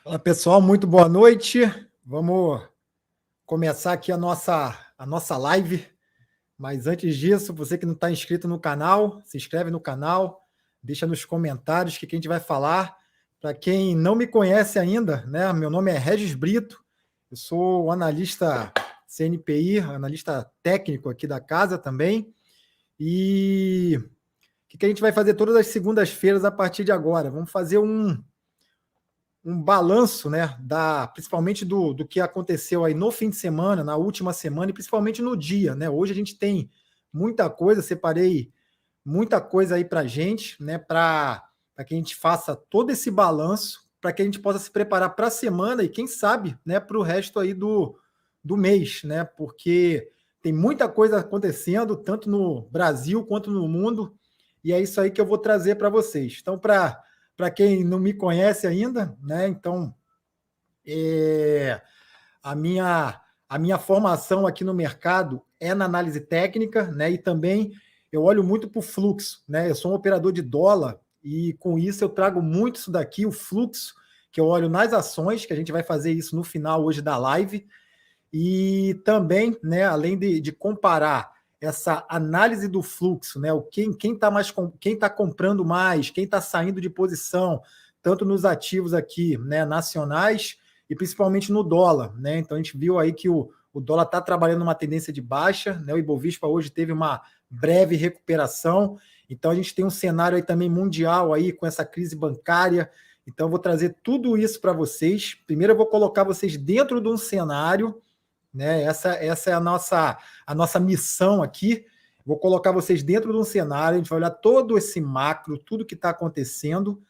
Fala pessoal, muito boa noite. Vamos começar aqui a nossa live. Mas antes disso, você que não está inscrito no canal, se inscreve no canal, deixa nos comentários o que a gente vai falar. Para quem não me conhece ainda, né? Meu nome é Regis Brito, eu sou analista CNPI, analista técnico aqui da casa também. E o que a gente vai fazer todas as segundas-feiras a partir de agora? Vamos fazer um balanço, né, principalmente do que aconteceu aí no fim de semana, na última semana e principalmente no dia, né? Hoje a gente tem muita coisa, separei muita coisa aí para gente, né, para que a gente faça todo esse balanço, para que a gente possa se preparar para a semana e quem sabe, né, para o resto aí do mês, né? Porque tem muita coisa acontecendo tanto no Brasil quanto no mundo e é isso aí que eu vou trazer para vocês. Então, para quem não me conhece ainda, né? Então, é, a minha formação aqui no mercado é na análise técnica, né? E também eu olho muito para o fluxo, né? Eu sou um operador de dólar e com isso eu trago muito isso daqui, o fluxo, que eu olho nas ações, que a gente vai fazer isso no final hoje da live, e também, né, além de comparar essa análise do fluxo, né, quem está quem está comprando mais, quem está saindo de posição, tanto nos ativos aqui, né, nacionais e principalmente no dólar, né? Então a gente viu aí que o dólar está trabalhando uma tendência de baixa, né? O Ibovespa hoje teve uma breve recuperação, então a gente tem um cenário aí também mundial aí com essa crise bancária. Então eu vou trazer tudo isso para vocês. Primeiro eu vou colocar vocês dentro de um cenário, né? Essa é a nossa missão aqui. Vou colocar vocês dentro de um cenário, a gente vai olhar todo esse macro, tudo que está acontecendo,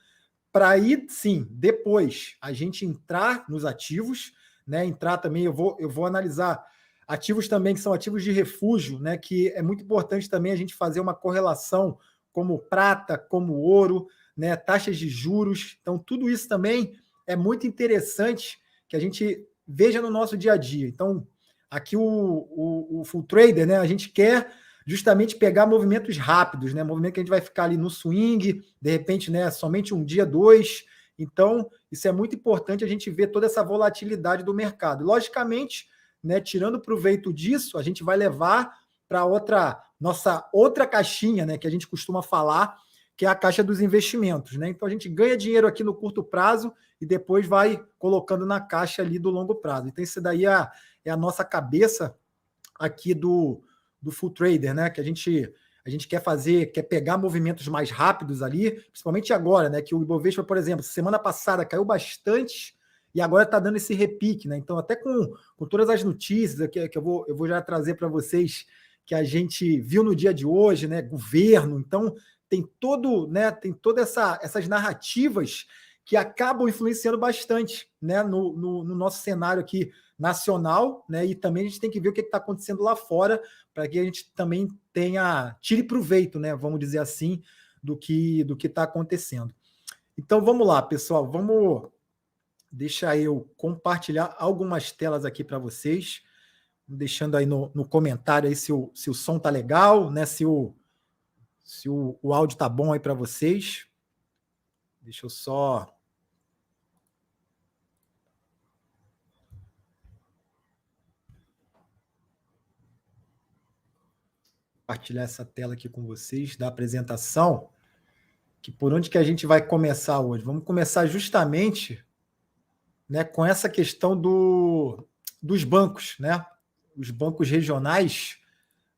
para aí sim, depois a gente entrar nos ativos, né? Entrar também, eu vou analisar ativos também que são ativos de refúgio, né? Que é muito importante também a gente fazer uma correlação como prata, como ouro, né? Taxas de juros. Então, tudo isso também é muito interessante que a gente veja no nosso dia a dia. Então, aqui o Full Trader, né? A gente quer justamente pegar movimentos rápidos, né? Movimento que a gente vai ficar ali no swing, de repente, né? Somente um dia, dois. Então, isso é muito importante a gente ver toda essa volatilidade do mercado. Logicamente, né? Tirando proveito disso, a gente vai levar para nossa outra caixinha, né? Que a gente costuma falar, que é a caixa dos investimentos, né? Então a gente ganha dinheiro aqui no curto prazo e depois vai colocando na caixa ali do longo prazo. Então, isso daí é a nossa cabeça aqui do Full Trader, né? Que a gente quer fazer, quer pegar movimentos mais rápidos ali, principalmente agora, né? Que o Ibovespa, por exemplo, semana passada caiu bastante e agora está dando esse repique, né? Então, até com todas as notícias que eu vou já trazer para vocês que a gente viu no dia de hoje, né? Governo, então tem todo, né? Tem todas essas narrativas que acabam influenciando bastante, né? No nosso cenário aqui nacional, né? E também a gente tem que ver o que está acontecendo lá fora para que a gente também tire proveito, né? Vamos dizer assim, do que está acontecendo. Então vamos lá, pessoal, vamos deixar eu compartilhar algumas telas aqui para vocês, deixando aí no comentário aí se o som tá legal, né? Se o áudio tá bom aí para vocês. Deixa eu só compartilhar essa tela aqui com vocês da apresentação, que por onde que a gente vai começar hoje? Vamos começar justamente, né, com essa questão dos bancos, né? Os bancos regionais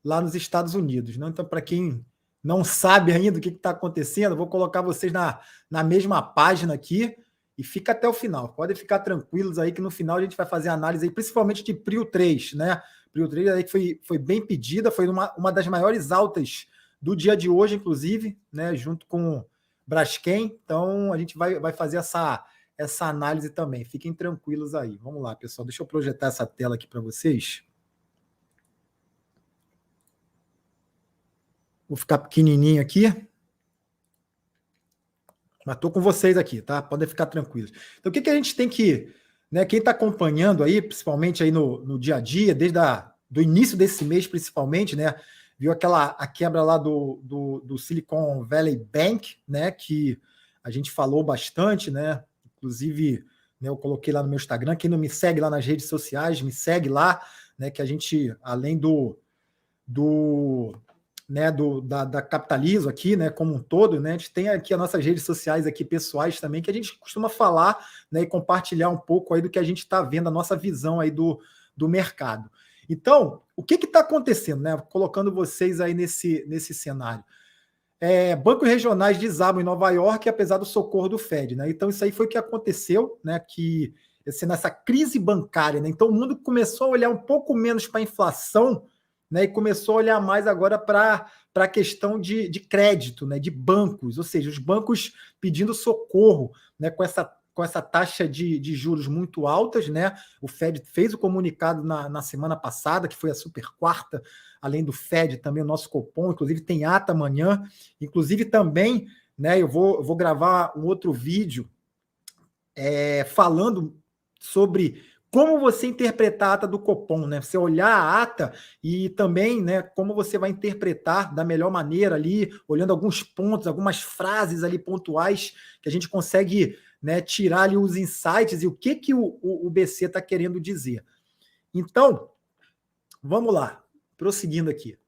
lá nos Estados Unidos. Né? Então, para quem não sabe ainda o que está acontecendo, eu vou colocar vocês na mesma página aqui e fica até o final. Podem ficar tranquilos aí que no final a gente vai fazer análise aí, principalmente de Prio 3, né? Prio 3 aí que foi bem pedida, foi uma das maiores altas do dia de hoje, inclusive, né? Junto com Braskem. Então, a gente vai fazer essa análise também. Fiquem tranquilos aí. Vamos lá, pessoal. Deixa eu projetar essa tela aqui para vocês. Vou ficar pequenininho aqui. Mas estou com vocês aqui, tá? Podem ficar tranquilos. Então, o que a gente tem que... Né, quem está acompanhando aí, principalmente aí no dia a dia, desde do início desse mês, principalmente, né? Viu a quebra lá do Silicon Valley Bank, né? Que a gente falou bastante, né? Inclusive, né? Eu coloquei lá no meu Instagram. Quem não me segue lá nas redes sociais, me segue lá, né? Que a gente, além da Capitalismo aqui, né, como um todo, né, a gente tem aqui as nossas redes sociais aqui pessoais também, que a gente costuma falar, né, e compartilhar um pouco aí do que a gente está vendo, a nossa visão aí do mercado. Então, o que está acontecendo, né? Colocando vocês aí nesse cenário. Bancos regionais desabam em Nova York, apesar do socorro do Fed, né? Então, isso aí foi o que aconteceu, né? Que nessa crise bancária, né? Então, o mundo começou a olhar um pouco menos para a inflação, né? E começou a olhar mais agora para a questão de crédito, né? De bancos, ou seja, os bancos pedindo socorro, né? Com essa taxa de juros muito altas, né? O Fed fez o comunicado na semana passada, que foi a super quarta, além do Fed, também o nosso Copom, inclusive tem ata amanhã, inclusive também, né? Eu vou gravar um outro vídeo falando sobre como você interpretar a ata do Copom, né? Você olhar a ata e também, né, como você vai interpretar da melhor maneira ali, olhando alguns pontos, algumas frases ali pontuais que a gente consegue, né, tirar ali os insights e o que o BC está querendo dizer. Então, vamos lá, prosseguindo aqui.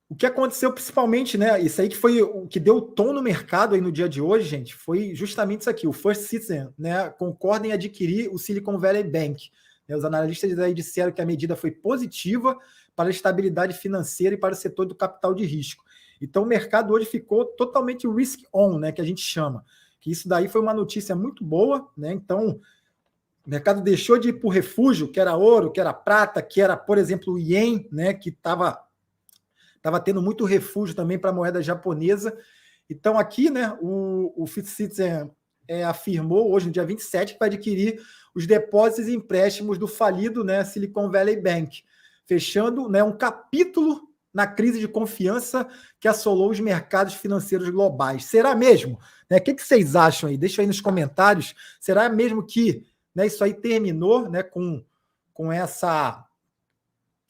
O que aconteceu principalmente, né? Isso aí que foi o que deu o tom no mercado aí no dia de hoje, gente, foi justamente isso aqui. O First Citizen, né, concorda em adquirir o Silicon Valley Bank. Os analistas aí disseram que a medida foi positiva para a estabilidade financeira e para o setor do capital de risco. Então o mercado hoje ficou totalmente risk on, né, que a gente chama. Que isso daí foi uma notícia muito boa, né? Então o mercado deixou de ir para o refúgio, que era ouro, que era prata, que era, por exemplo, o ien, né, que estava tendo muito refúgio também para a moeda japonesa. Então, aqui, né, o Fifth Citizen afirmou, hoje, no dia 27, que vai adquirir os depósitos e empréstimos do falido, né, Silicon Valley Bank, fechando, né, um capítulo na crise de confiança que assolou os mercados financeiros globais. Será mesmo? Né, o que vocês acham aí? Deixa aí nos comentários. Será mesmo que, né, isso aí terminou, né, com essa...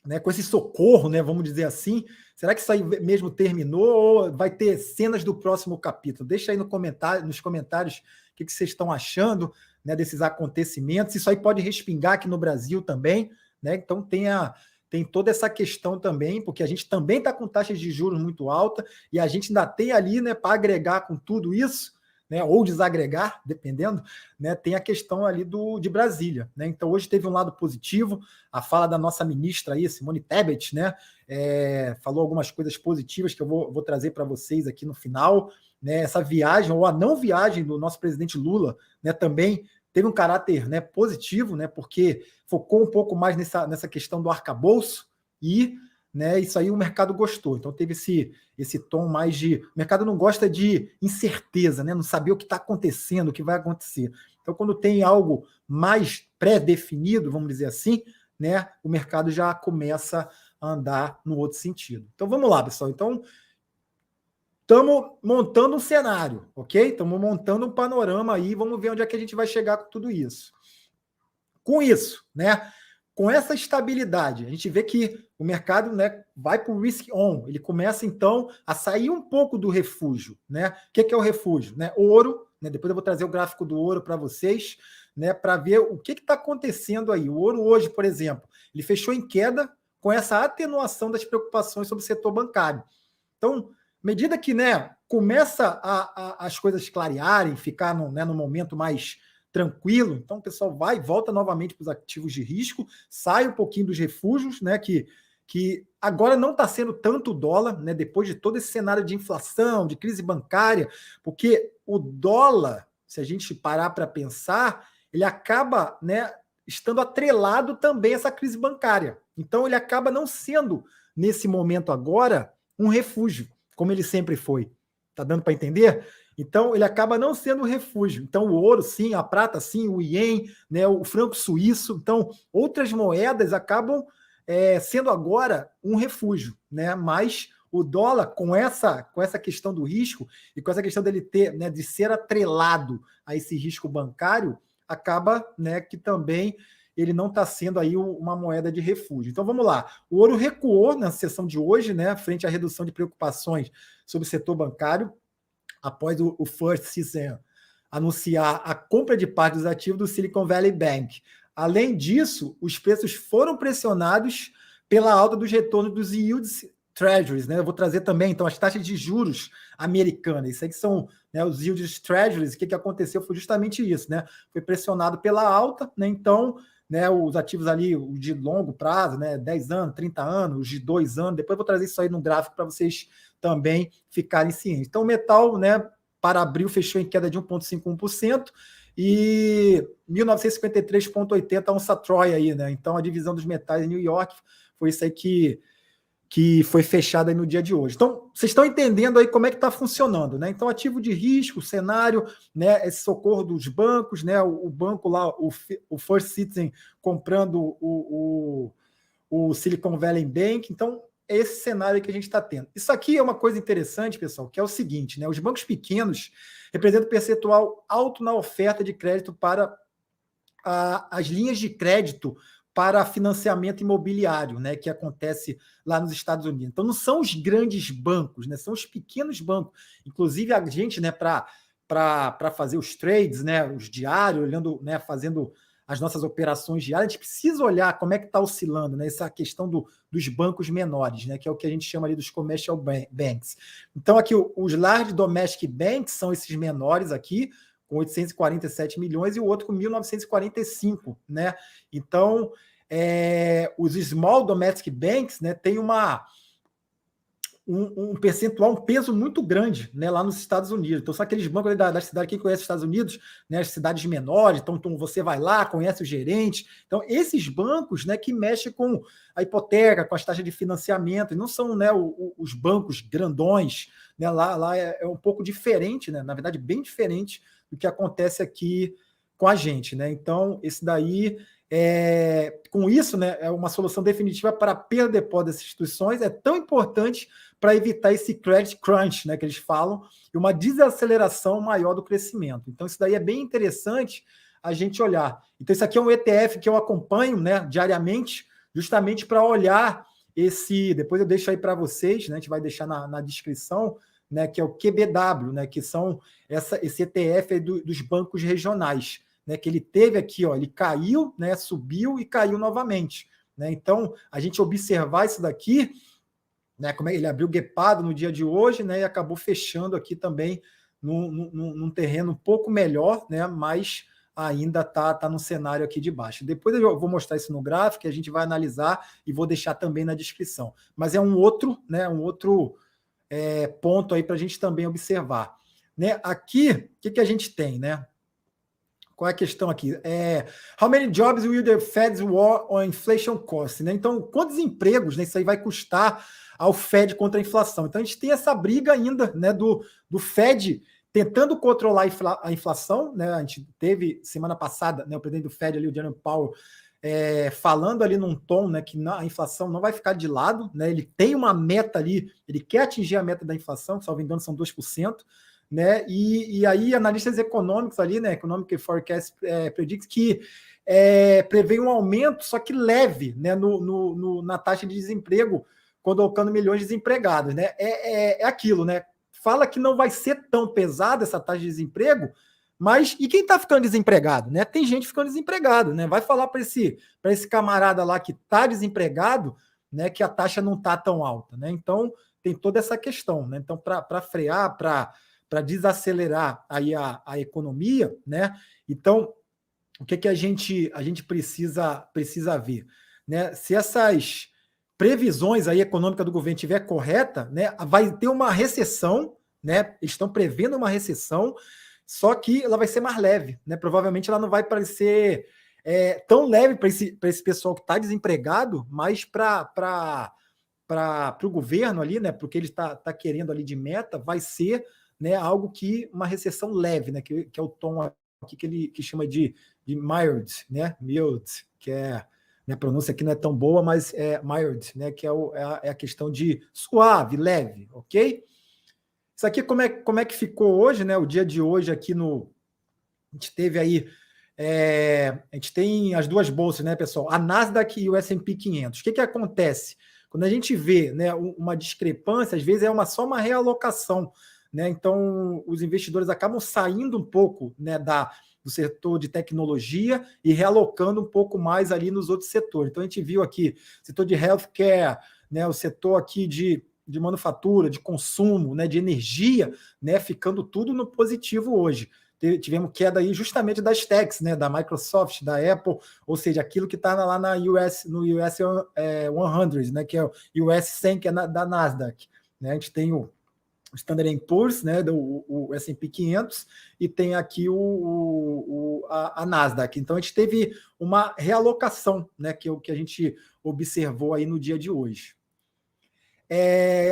né, com esse socorro, né, vamos dizer assim? Será que isso aí mesmo terminou ou vai ter cenas do próximo capítulo? Deixa aí nos comentários o que vocês estão achando, né, desses acontecimentos. Isso aí pode respingar aqui no Brasil também, né? Então tem toda essa questão também, porque a gente também está com taxas de juros muito alta e a gente ainda tem ali, né, para agregar com tudo isso, né, ou desagregar, dependendo, né, tem a questão ali de Brasília, né? Então hoje teve um lado positivo, a fala da nossa ministra aí, Simone Tebet, né, falou algumas coisas positivas que eu vou trazer para vocês aqui no final, né? Essa viagem ou a não viagem do nosso presidente Lula, né, também teve um caráter, né, positivo, né, porque focou um pouco mais nessa questão do arcabouço e, né, isso aí o mercado gostou. Então teve esse tom mais de... O mercado não gosta de incerteza, né? Não saber o que está acontecendo, o que vai acontecer. Então, quando tem algo mais pré-definido, vamos dizer assim, né, o mercado já começa a andar no outro sentido. Então, vamos lá, pessoal. Então, estamos montando um cenário, ok? Estamos montando um panorama aí, vamos ver onde é que a gente vai chegar com tudo isso. Com isso, né? Com essa estabilidade, a gente vê que o mercado, né, vai para o risk on, ele começa então a sair um pouco do refúgio, né? O que é o refúgio? Né? Ouro, né? Depois eu vou trazer o gráfico do ouro para vocês, né, para ver o que está acontecendo aí. O ouro hoje, por exemplo, ele fechou em queda com essa atenuação das preocupações sobre o setor bancário. Então, à medida que, né, começa as coisas clarearem, ficar no momento mais tranquilo, então o pessoal volta novamente para os ativos de risco, sai um pouquinho dos refúgios, né, que agora não está sendo tanto o dólar, né, depois de todo esse cenário de inflação, de crise bancária, porque o dólar, se a gente parar para pensar, ele acaba, né, estando atrelado também a essa crise bancária. Então ele acaba não sendo, nesse momento agora, um refúgio, como ele sempre foi. Tá dando para entender? Então, ele acaba não sendo um refúgio. Então, o ouro, sim, a prata, sim, o ien, né, o franco suíço. Então, outras moedas acabam sendo agora um refúgio, né? Mas o dólar, com essa questão do risco e com essa questão dele ter, né, de ser atrelado a esse risco bancário, acaba, né, que também ele não está sendo aí uma moeda de refúgio. Então vamos lá. O ouro recuou na sessão de hoje, né, frente à redução de preocupações sobre o setor bancário, após o First Citizen anunciar a compra de parte dos ativos do Silicon Valley Bank. Além disso, os preços foram pressionados pela alta dos retornos dos yields treasuries, né? Eu vou trazer também, então, as taxas de juros americanas. Isso aí que são, né, os yields treasuries. O que aconteceu foi justamente isso, né? Foi pressionado pela alta, né? Então, né, os ativos ali, os de longo prazo, né, 10 anos, 30 anos, os de 2 anos, depois eu vou trazer isso aí no gráfico para vocês também ficarem cientes. Então, o metal, né, para abril fechou em queda de 1,51%, e 1953,80 a onça Troy aí, né? Então, a divisão dos metais em New York foi isso aí que foi fechada aí no dia de hoje. Então, vocês estão entendendo aí como é que está funcionando, né? Então, ativo de risco, cenário, né? Esse socorro dos bancos, né? O banco lá, o First Citizen comprando o Silicon Valley Bank. Então, é esse cenário que a gente está tendo. Isso aqui é uma coisa interessante, pessoal, que é o seguinte, né? Os bancos pequenos representam um percentual alto na oferta de crédito para as linhas de crédito para financiamento imobiliário, né, que acontece lá nos Estados Unidos. Então, não são os grandes bancos, né, são os pequenos bancos. Inclusive, a gente, né, para fazer os trades, né, os diários, olhando, né, fazendo as nossas operações diárias, a gente precisa olhar como é que está oscilando, né, essa questão dos bancos menores, né, que é o que a gente chama ali dos commercial banks. Então, aqui, os large domestic banks são esses menores aqui, com 847 milhões, e o outro com 1.945, né? Então, os small domestic banks, né, tem um percentual, um peso muito grande, né, lá nos Estados Unidos. Então, são aqueles bancos da cidade, quem conhece os Estados Unidos, né, as cidades menores, então você vai lá, conhece o gerente. Então, esses bancos, né, que mexem com a hipoteca, com as taxas de financiamento, e não são, né, os bancos grandões, né, lá é um pouco diferente, né, na verdade, bem diferente do que acontece aqui com a gente, né? Então, esse daí, com isso, né, é uma solução definitiva para a perda de depósito das instituições, é tão importante para evitar esse credit crunch, né, que eles falam, e uma desaceleração maior do crescimento. Então, isso daí é bem interessante a gente olhar. Então, isso aqui é um ETF que eu acompanho, né, diariamente, justamente para olhar depois eu deixo aí para vocês, né, a gente vai deixar na descrição, né, que é o QBW, né, que são esse ETF aí dos bancos regionais, né, que ele teve aqui, ó, ele caiu, né, subiu e caiu novamente, né? Então, a gente observar isso daqui, né, como ele abriu guepado no dia de hoje, né, e acabou fechando aqui também num terreno um pouco melhor, né, mas ainda tá no cenário aqui de baixo. Depois eu vou mostrar isso no gráfico, a gente vai analisar e vou deixar também na descrição. Mas é um outro ponto aí para a gente também observar, né? Aqui, o que a gente tem, né? Qual é a questão aqui? How many jobs will the Fed's war on inflation cost? Né? Então, quantos empregos, né, isso aí vai custar ao Fed contra a inflação? Então, a gente tem essa briga ainda, né, do Fed tentando controlar a inflação, né? A gente teve semana passada, né, o presidente do Fed ali, o Jerome Powell, falando ali num tom, né, que a inflação não vai ficar de lado, né, ele tem uma meta ali, ele quer atingir a meta da inflação, que, salvo engano, são 2%, né, e aí analistas econômicos ali, né, Economic Forecast Predicts, que prevê um aumento, só que leve, né, na taxa de desemprego, colocando milhões de desempregados, né, é aquilo, né, fala que não vai ser tão pesada essa taxa de desemprego, mas e quem está ficando desempregado, né? Tem gente ficando desempregado, né? Vai falar para esse camarada lá que está desempregado, né, que a taxa não está tão alta, né? Então tem toda essa questão, né? Então, para frear, para desacelerar aí a economia, né? Então, o que a gente precisa ver, né? Se essas previsões aí econômicas do governo estiver correta, né, vai ter uma recessão, né? Eles estão prevendo uma recessão, só que ela vai ser mais leve, né? Provavelmente ela não vai parecer tão leve para esse pessoal que está desempregado, mas para o governo ali, né? Porque ele está querendo ali de meta, vai ser, né, algo que uma recessão leve, né? Que é o tom aqui que chama de mild, né? Mild, que é, minha pronúncia aqui não é tão boa, mas é mild, né? Que é a questão de suave, leve, ok? Isso aqui, como é que ficou hoje, né? O dia de hoje aqui a gente teve aí, a gente tem as duas bolsas, né, pessoal? A Nasdaq e o S&P 500. O que acontece? Quando a gente vê, né, uma discrepância, às vezes só uma realocação, né? Então, os investidores acabam saindo um pouco, né, do setor de tecnologia e realocando um pouco mais ali nos outros setores. Então, a gente viu aqui setor de healthcare, né, o setor aqui de manufatura, de consumo, né, de energia, né, ficando tudo no positivo hoje. Tivemos queda aí justamente das techs, né, da Microsoft, da Apple, ou seja, aquilo que está lá no US 100, né, que é o US 100, que é da Nasdaq. Né? A gente tem o Standard & Poor's, né, o S&P 500, e tem aqui a Nasdaq. Então, a gente teve uma realocação, né, que é o que a gente observou aí no dia de hoje.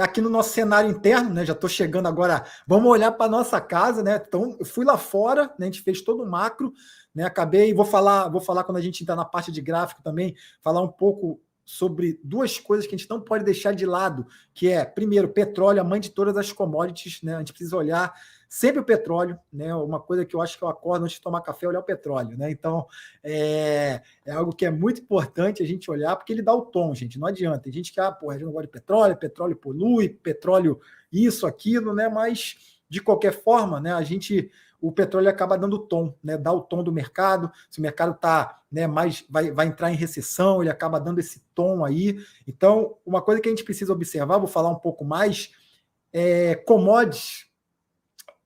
Aqui no nosso cenário interno, né, já estou chegando agora, vamos olhar para a nossa casa, né? Então, eu fui lá fora, né, a gente fez todo o macro, né? Acabei, vou falar quando a gente entrar na parte de gráfico também, falar um pouco sobre duas coisas que a gente não pode deixar de lado, que é, primeiro, petróleo, a mãe de todas as commodities, né? A gente precisa olhar sempre o petróleo, né? Uma coisa que eu acho que eu acordo antes de tomar café é olhar o petróleo, né? Então, é algo que é muito importante a gente olhar, porque ele dá o tom, gente, não adianta. Tem gente que, a gente não gosta de petróleo polui, petróleo isso, aquilo, né? Mas, de qualquer forma, né, o petróleo acaba dando o tom, né? Dá o tom do mercado. Se o mercado está, né, vai entrar em recessão, ele acaba dando esse tom aí. Então, uma coisa que a gente precisa observar, vou falar um pouco mais, commodities,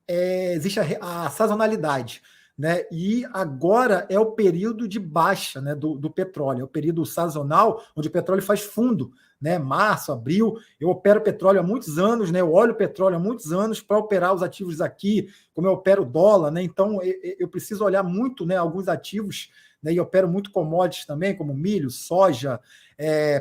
existe a sazonalidade, né? E agora é o período de baixa, né, do petróleo, é o período sazonal, onde o petróleo faz fundo, né? Março, abril. Eu opero petróleo há muitos anos, né? Eu olho petróleo há muitos anos para operar os ativos aqui, como eu opero o dólar, né? Então eu preciso olhar muito, né, alguns ativos, né? E opero muito commodities também, como milho, soja,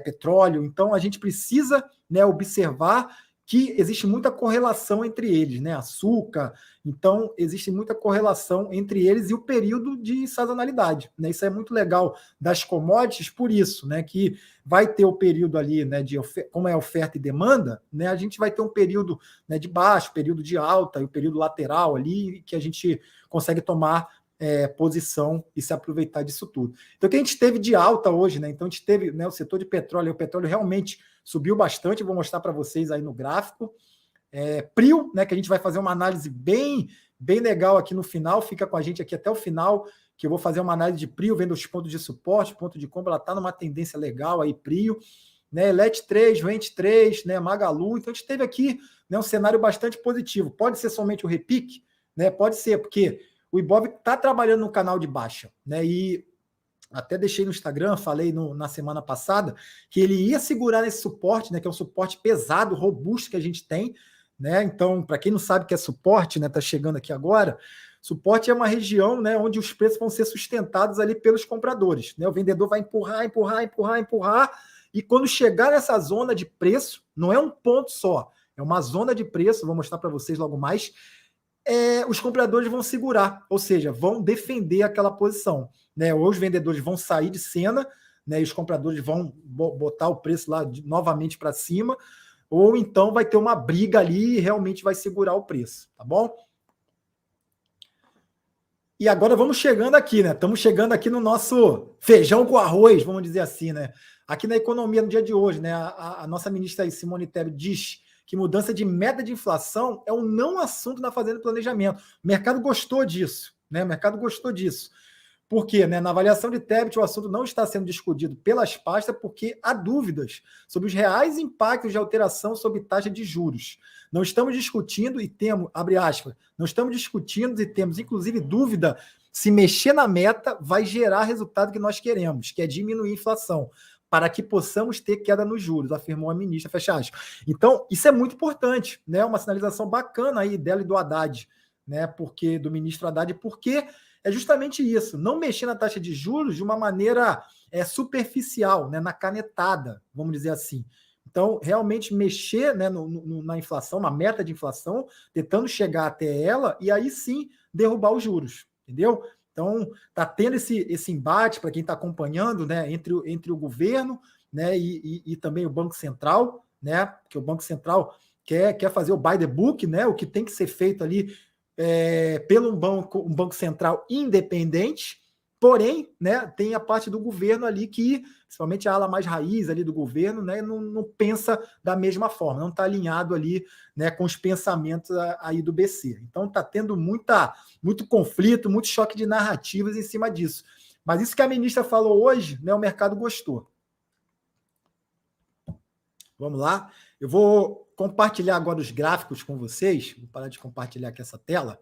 petróleo. Então a gente precisa, né, observar que existe muita correlação entre eles, né? Açúcar, então existe muita correlação entre eles e o período de sazonalidade, né? Isso é muito legal das commodities por isso, né? Que vai ter o período ali, né? Como é oferta e demanda, né? A gente vai ter um período, né, de baixo, período de alta e o período lateral ali que a gente consegue tomar posição e se aproveitar disso tudo. Então, o que a gente teve de alta hoje, né? Então, a gente teve, né, o setor de petróleo, o petróleo realmente subiu bastante, vou mostrar para vocês aí no gráfico. Prio, né, que a gente vai fazer uma análise bem legal aqui no final, fica com a gente aqui até o final, que eu vou fazer uma análise de Prio, vendo os pontos de suporte, ponto de compra, ela está numa tendência legal aí, Prio, né, Let 3, Rent 3, né, Magalu, então a gente teve aqui, né, um cenário bastante positivo. Pode ser somente o repique, né, pode ser, porque o Ibov está trabalhando no canal de baixa, né, e até deixei no Instagram, falei na semana passada, que ele ia segurar nesse suporte, né, que é um suporte pesado, robusto que a gente tem, né? Então, para quem não sabe o que é suporte, né, tá chegando aqui agora, suporte é uma região, né, onde os preços vão ser sustentados ali pelos compradores, né? O vendedor vai empurrar, e quando chegar nessa zona de preço, não é um ponto só, é uma zona de preço, vou mostrar para vocês logo mais, os compradores vão segurar, ou seja, vão defender aquela posição, né? Ou os vendedores vão sair de cena, né, e os compradores vão botar o preço lá novamente para cima, ou então vai ter uma briga ali e realmente vai segurar o preço, tá bom? E agora vamos chegando aqui, né? Estamos chegando aqui no nosso feijão com arroz, vamos dizer assim, né? Aqui na economia no dia de hoje, né? A nossa ministra Simone Tebet diz que mudança de meta de inflação é um não assunto na fazenda de planejamento. O mercado gostou disso, né? O mercado gostou disso. Por quê? Né? Na avaliação de Tebet, o assunto não está sendo discutido pelas pastas porque há dúvidas sobre os reais impactos de alteração sobre taxa de juros. Não estamos discutindo e temos, abre aspas, não estamos discutindo e temos, inclusive, dúvida se mexer na meta vai gerar o resultado que nós queremos, que é diminuir a inflação, para que possamos ter queda nos juros, afirmou a ministra, fecha aspas. Então, isso é muito importante, né? Uma sinalização bacana aí dela e do Haddad, né? Porque do ministro Haddad, porque é justamente isso, não mexer na taxa de juros de uma maneira superficial, né, na canetada, vamos dizer assim. Então, realmente mexer, né, na inflação, uma meta de inflação, tentando chegar até ela e aí sim derrubar os juros, entendeu? Então, está tendo esse embate, para quem está acompanhando, né, entre o governo, né, e também o Banco Central, né, porque o Banco Central quer fazer o by the book, né, o que tem que ser feito ali pelo um banco central independente, Porém, né, tem a parte do governo ali que, principalmente a ala mais raiz ali do governo, né, não pensa da mesma forma, não está alinhado ali, né, com os pensamentos aí do BC. Então está tendo muito conflito, muito choque de narrativas em cima disso. Mas isso que a ministra falou hoje, né, o mercado gostou. Vamos lá. Eu vou compartilhar agora os gráficos com vocês. Vou parar de compartilhar aqui essa tela.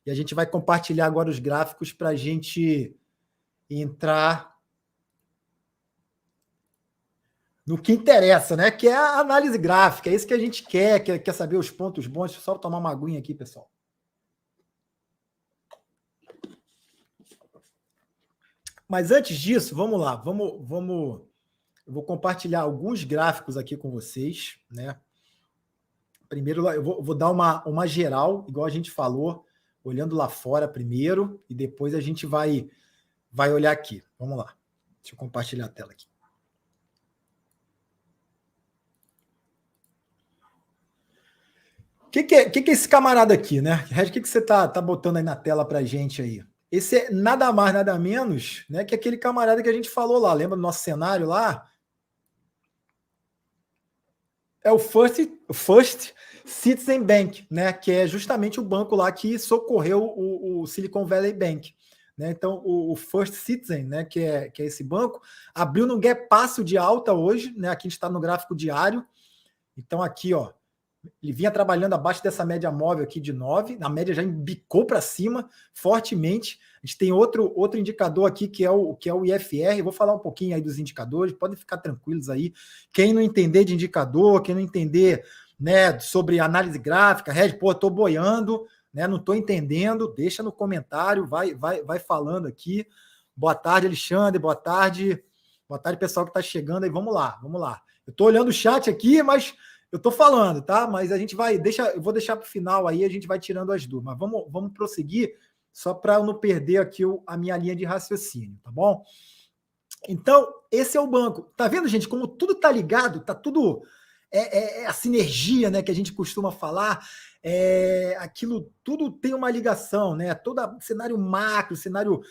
E a gente vai compartilhar agora os gráficos para a gente entrar no que interessa, né? Que é a análise gráfica. É isso que a gente quer saber os pontos bons. Deixa eu só tomar uma aguinha aqui, pessoal. Mas antes disso, vamos lá. Vamos. Eu vou compartilhar alguns gráficos aqui com vocês, né? Primeiro, eu vou dar uma geral, igual a gente falou, olhando lá fora primeiro, e depois a gente vai olhar aqui. Vamos lá. Deixa eu compartilhar a tela aqui. O que é esse camarada aqui, né? O que você tá botando aí na tela pra gente aí? Esse é nada mais, nada menos, né, que aquele camarada que a gente falou lá. Lembra do nosso cenário lá? É o First Citizen Bank, né, que é justamente o banco lá que socorreu o Silicon Valley Bank. Né? Então, o First Citizen, né, que é esse banco, abriu no gap passo de alta hoje, né? Aqui a gente está no gráfico diário. Então, aqui, ó, ele vinha trabalhando abaixo dessa média móvel aqui de 9, a média já embicou para cima fortemente. A gente tem outro indicador aqui que é o IFR. Eu vou falar um pouquinho aí dos indicadores, podem ficar tranquilos aí. Quem não entender de indicador, quem não entender, né, sobre análise gráfica, Red, pô, tô boiando, né, não tô entendendo, deixa no comentário, vai falando aqui. Boa tarde, Alexandre, boa tarde, pessoal que está chegando aí. Vamos lá. Eu tô olhando o chat aqui, mas eu tô falando, tá? Mas a gente eu vou deixar para o final aí, a gente vai tirando as dúvidas. Mas vamos prosseguir, só para eu não perder aqui a minha linha de raciocínio, tá bom? Então, esse é o banco. Tá vendo, gente, como tudo tá ligado, tá tudo... É a sinergia, né, que a gente costuma falar, aquilo tudo tem uma ligação, né? Todo cenário macro, cenário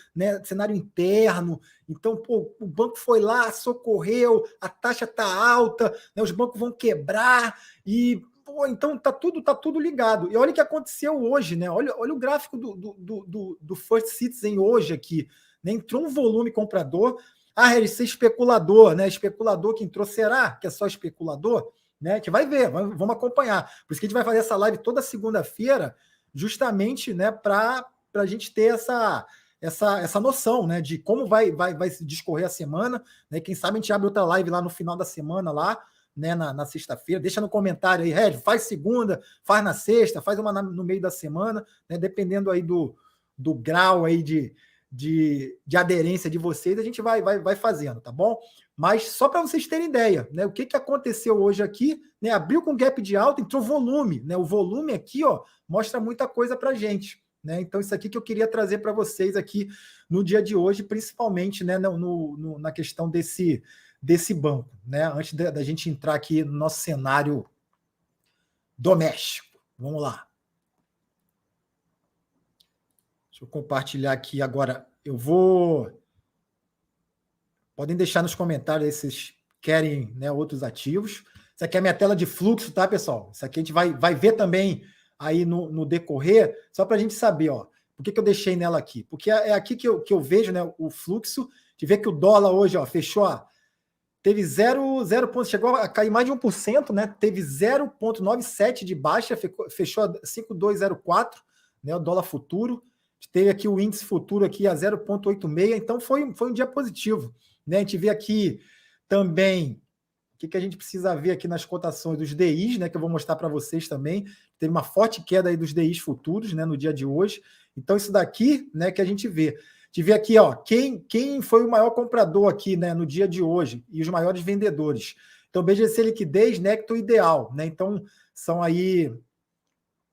interno. Então, pô, o banco foi lá, socorreu, a taxa tá alta, né, os bancos vão quebrar e pô, então tá tudo ligado. E olha o que aconteceu hoje, né? Olha o gráfico do First Citizen hoje aqui, né? Entrou um volume comprador. Esse especulador, né? Especulador que entrou, será que é só especulador? Né, que vai ver, vamos acompanhar. Por isso que a gente vai fazer essa live toda segunda-feira, justamente, né, para a gente ter essa noção, né, de como vai discorrer a semana. Né, quem sabe a gente abre outra live lá no final da semana, lá, né, na sexta-feira. Deixa no comentário aí, Red, faz segunda, faz na sexta, faz uma no meio da semana, né, dependendo aí do grau aí de aderência de vocês, a gente vai fazendo, tá bom? Mas só para vocês terem ideia, né? O que aconteceu hoje aqui, né? Abriu com gap de alta, entrou volume, né? O volume aqui, ó, mostra muita coisa para gente, né? Então isso aqui que eu queria trazer para vocês aqui no dia de hoje, principalmente, né? Na questão desse banco, né? Antes da gente entrar aqui no nosso cenário doméstico, vamos lá. Deixa eu compartilhar aqui agora. Podem deixar nos comentários aí se vocês querem, né, outros ativos. Isso aqui é a minha tela de fluxo, tá, pessoal? Isso aqui a gente vai ver também aí no decorrer, só para a gente saber, ó. Por que eu deixei nela aqui? Porque é aqui que eu vejo, né, o fluxo. De ver que o dólar hoje, ó, fechou, ó, teve 0 pontos, chegou a cair mais de 1%, né? Teve 0,97 de baixa, fechou a 5,204, né, o dólar futuro. Teve aqui o índice futuro aqui a 0,86, então foi um dia positivo. Né? A gente vê aqui também o que a gente precisa ver aqui nas cotações dos DIs, né, que eu vou mostrar para vocês também. Teve uma forte queda aí dos DIs futuros, né, no dia de hoje. Então, isso daqui, né, que a gente vê. A gente vê aqui, ó, quem foi o maior comprador aqui, né, no dia de hoje e os maiores vendedores. Então, BGC Liquidez, Necto Ideal. Né? Então, são aí...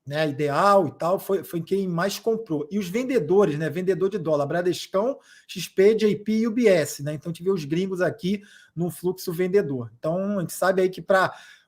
Né, Ideal e tal, foi quem mais comprou. E os vendedores, né? Vendedor de dólar, Bradescão, XP, JP e UBS, né? Então a gente vê os gringos aqui no fluxo vendedor. Então a gente sabe aí que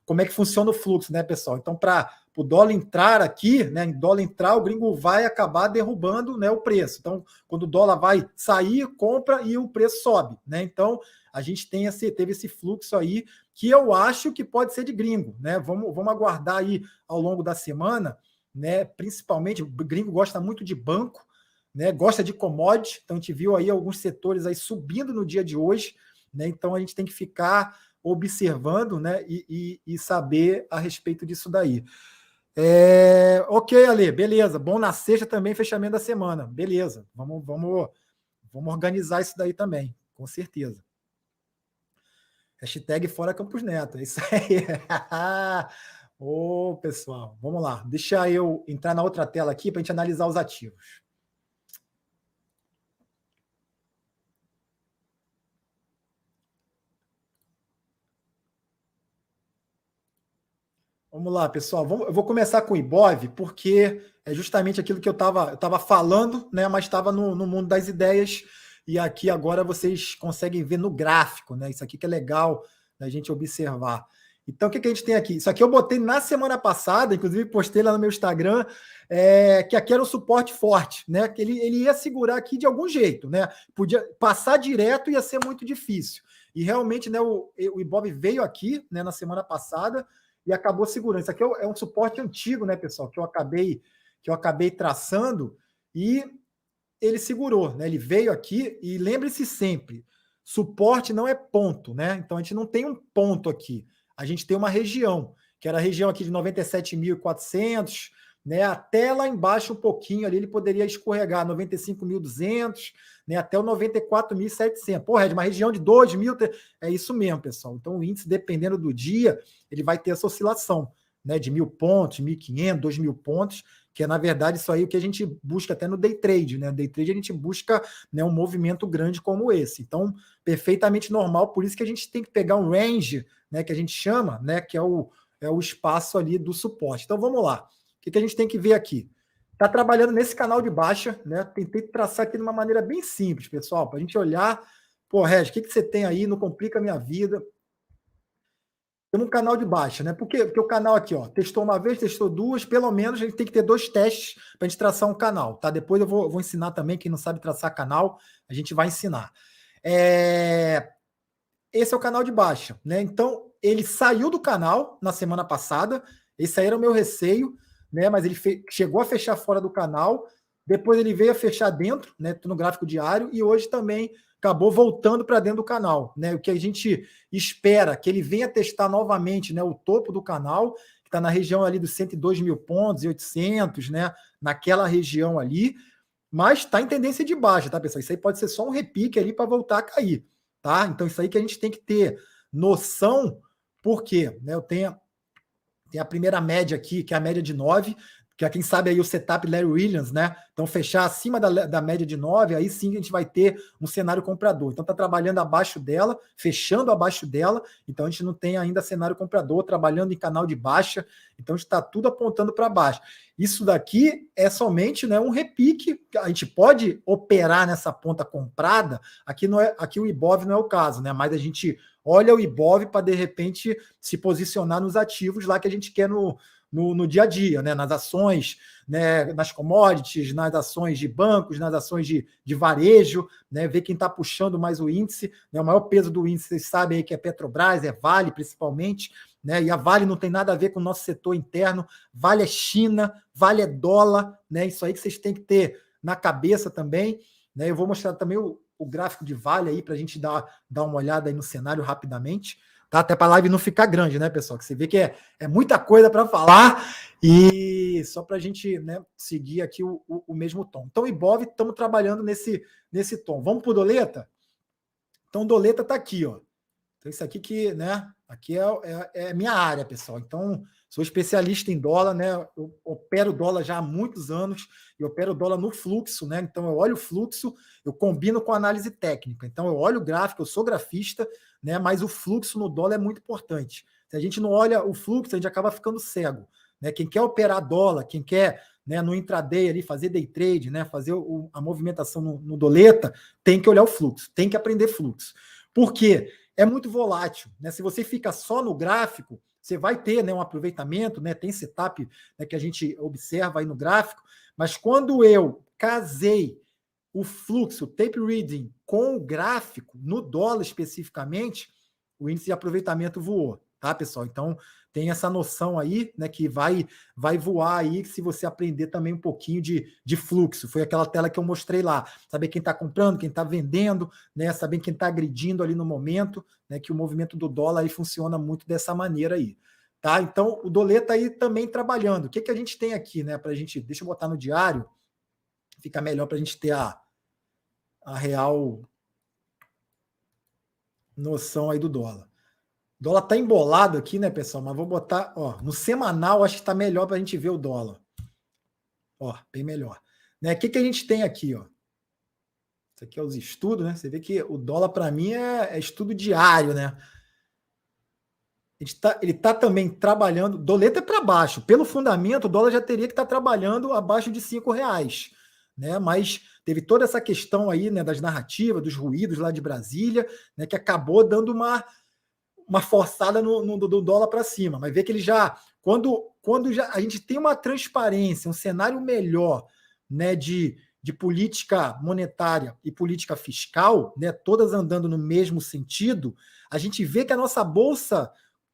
como é que funciona o fluxo, né, pessoal? Então, para o dólar entrar aqui, né? Em dólar entrar, o gringo vai acabar derrubando, né, o preço. Então, quando o dólar vai sair, compra e o preço sobe, né? Então, a gente teve esse fluxo aí que eu acho que pode ser de gringo, né? Vamos aguardar aí ao longo da semana, né? Principalmente, o gringo gosta muito de banco, né? Gosta de commodity, então a gente viu aí alguns setores aí subindo no dia de hoje, né? Então a gente tem que ficar observando, né? E saber a respeito disso daí. Ok, Ale, beleza. Bom na sexta também, fechamento da semana. Beleza. Vamos organizar isso daí também, com certeza. Hashtag fora Campos Neto, é isso aí. Ô, pessoal, vamos lá. Deixa eu entrar na outra tela aqui para a gente analisar os ativos. Vamos lá, pessoal. Eu vou começar com o Ibov, porque é justamente aquilo que eu estava falando, né? Mas estava no mundo das ideias, e aqui agora vocês conseguem ver no gráfico, né? Isso aqui que é legal da gente observar. Então, o que a gente tem aqui? Isso aqui eu botei na semana passada, inclusive postei lá no meu Instagram, que aqui era um suporte forte, né? Que ele ia segurar aqui de algum jeito, né? Podia passar direto, ia ser muito difícil. E realmente, né, o Ibov veio aqui, né, na semana passada, e acabou segurando. Isso aqui é um suporte antigo, né, pessoal, que eu acabei traçando, e ele segurou, né? Ele veio aqui, e lembre-se sempre, suporte não é ponto, né? Então a gente não tem um ponto aqui, a gente tem uma região, que era a região aqui de 97.400, né? Até lá embaixo um pouquinho ali ele poderia escorregar 95.200, né? Até o 94.700. Pô, Red, uma região de 2.000, é isso mesmo, pessoal. Então o índice, dependendo do dia, ele vai ter essa oscilação, né? De 1.000 pontos, 1.500, 2.000 pontos, que é, na verdade, isso aí o que a gente busca até no day trade, né? No day trade a gente busca, né, um movimento grande como esse. Então, perfeitamente normal, por isso que a gente tem que pegar um range, né, que a gente chama, né, que é o espaço ali do suporte. Então, vamos lá. O que a gente tem que ver aqui? Está trabalhando nesse canal de baixa, né? Tentei traçar aqui de uma maneira bem simples, pessoal, para a gente olhar. Pô, Reg, o que você tem aí? Não complica a minha vida. Temos um canal de baixa, né? Porque o canal aqui, ó, testou uma vez, testou duas, pelo menos a gente tem que ter 2 testes para a gente traçar um canal, tá? Depois eu vou ensinar também, quem não sabe traçar canal, a gente vai ensinar. Esse é o canal de baixa, né? Então, ele saiu do canal na semana passada, esse aí era o meu receio, né? Mas ele chegou a fechar fora do canal, depois ele veio a fechar dentro, né? No gráfico diário, e hoje também acabou voltando para dentro do canal, né? O que a gente espera que ele venha testar novamente, né? O topo do canal, que está na região ali dos 102.000 pontos e 800, né? Naquela região ali, mas está em tendência de baixa, tá, pessoal? Isso aí pode ser só um repique ali para voltar a cair, tá? Então isso aí que a gente tem que ter noção, porque, né? Eu tenho a primeira média aqui, que é a média de 9, que é quem sabe aí o setup Larry Williams, né? Então, fechar acima da média de 9, aí sim a gente vai ter um cenário comprador. Então, está trabalhando abaixo dela, fechando abaixo dela, então a gente não tem ainda cenário comprador, trabalhando em canal de baixa, então está tudo apontando para baixo. Isso daqui é somente, né, um repique, a gente pode operar nessa ponta comprada, aqui o Ibov não é o caso, né? Mas a gente olha o Ibov para, de repente, se posicionar nos ativos lá que a gente quer no dia a dia, né? Nas ações, né? Nas commodities, nas ações de bancos, nas ações de varejo, né? Ver quem está puxando mais o índice, né? O maior peso do índice, vocês sabem aí que é Petrobras, é Vale principalmente, né? E a Vale não tem nada a ver com o nosso setor interno, Vale é China, Vale é dólar, né? Isso aí que vocês têm que ter na cabeça também, né? Eu vou mostrar também o gráfico de Vale aí para a gente dar uma olhada aí no cenário rapidamente. Tá? Até para a live não ficar grande, né, pessoal? Que você vê que é muita coisa para falar, e só para a gente, né, seguir aqui o mesmo tom. Então, Ibov, estamos trabalhando nesse tom. Vamos para o Doleta? Então, o Doleta está aqui, ó. Então, isso aqui que, né, aqui é minha área, pessoal. Então, sou especialista em dólar, né? Eu opero dólar já há muitos anos, e opero dólar no fluxo, né? Então, eu olho o fluxo, eu combino com análise técnica. Então, eu olho o gráfico, eu sou grafista, né? Mas o fluxo no dólar é muito importante. Se a gente não olha o fluxo, a gente acaba ficando cego, né? Quem quer operar dólar, quem quer, né, no intraday ali, fazer day trade, né, fazer a movimentação no Doleta, tem que olhar o fluxo, tem que aprender fluxo. Por quê? É muito volátil, né? Se você fica só no gráfico, você vai ter, né, um aproveitamento, né, tem setup, né, que a gente observa aí no gráfico, mas quando eu casei o fluxo, o tape reading, com o gráfico, no dólar especificamente, o índice de aproveitamento voou, tá, pessoal? Então, tem essa noção aí, né, que vai voar aí se você aprender também um pouquinho de fluxo. Foi aquela tela que eu mostrei lá. Saber quem está comprando, quem está vendendo, né, saber quem está agredindo ali no momento, né, que o movimento do dólar aí funciona muito dessa maneira aí. Tá? Então, o Doleta aí também trabalhando. O que, que a gente tem aqui, né, para a gente... Deixa eu botar no diário, fica melhor para a gente ter a real noção aí do dólar. O dólar tá embolado aqui, né, pessoal? Mas vou botar, ó, no semanal acho que está melhor para a gente ver o dólar. Ó, bem melhor. Né? O que, que a gente tem aqui, ó? Isso aqui é os estudos, né? Você vê que o dólar para mim é estudo diário, né? Ele tá também trabalhando, doleta é para baixo. Pelo fundamento, o dólar já teria que estar trabalhando abaixo de R$5, né? Mas teve toda essa questão aí, né, das narrativas, dos ruídos lá de Brasília, né, que acabou dando uma forçada no dólar para cima. Mas vê que ele já, quando já a gente tem uma transparência, um cenário melhor, né, de política monetária e política fiscal, né, todas andando no mesmo sentido, a gente vê que a nossa bolsa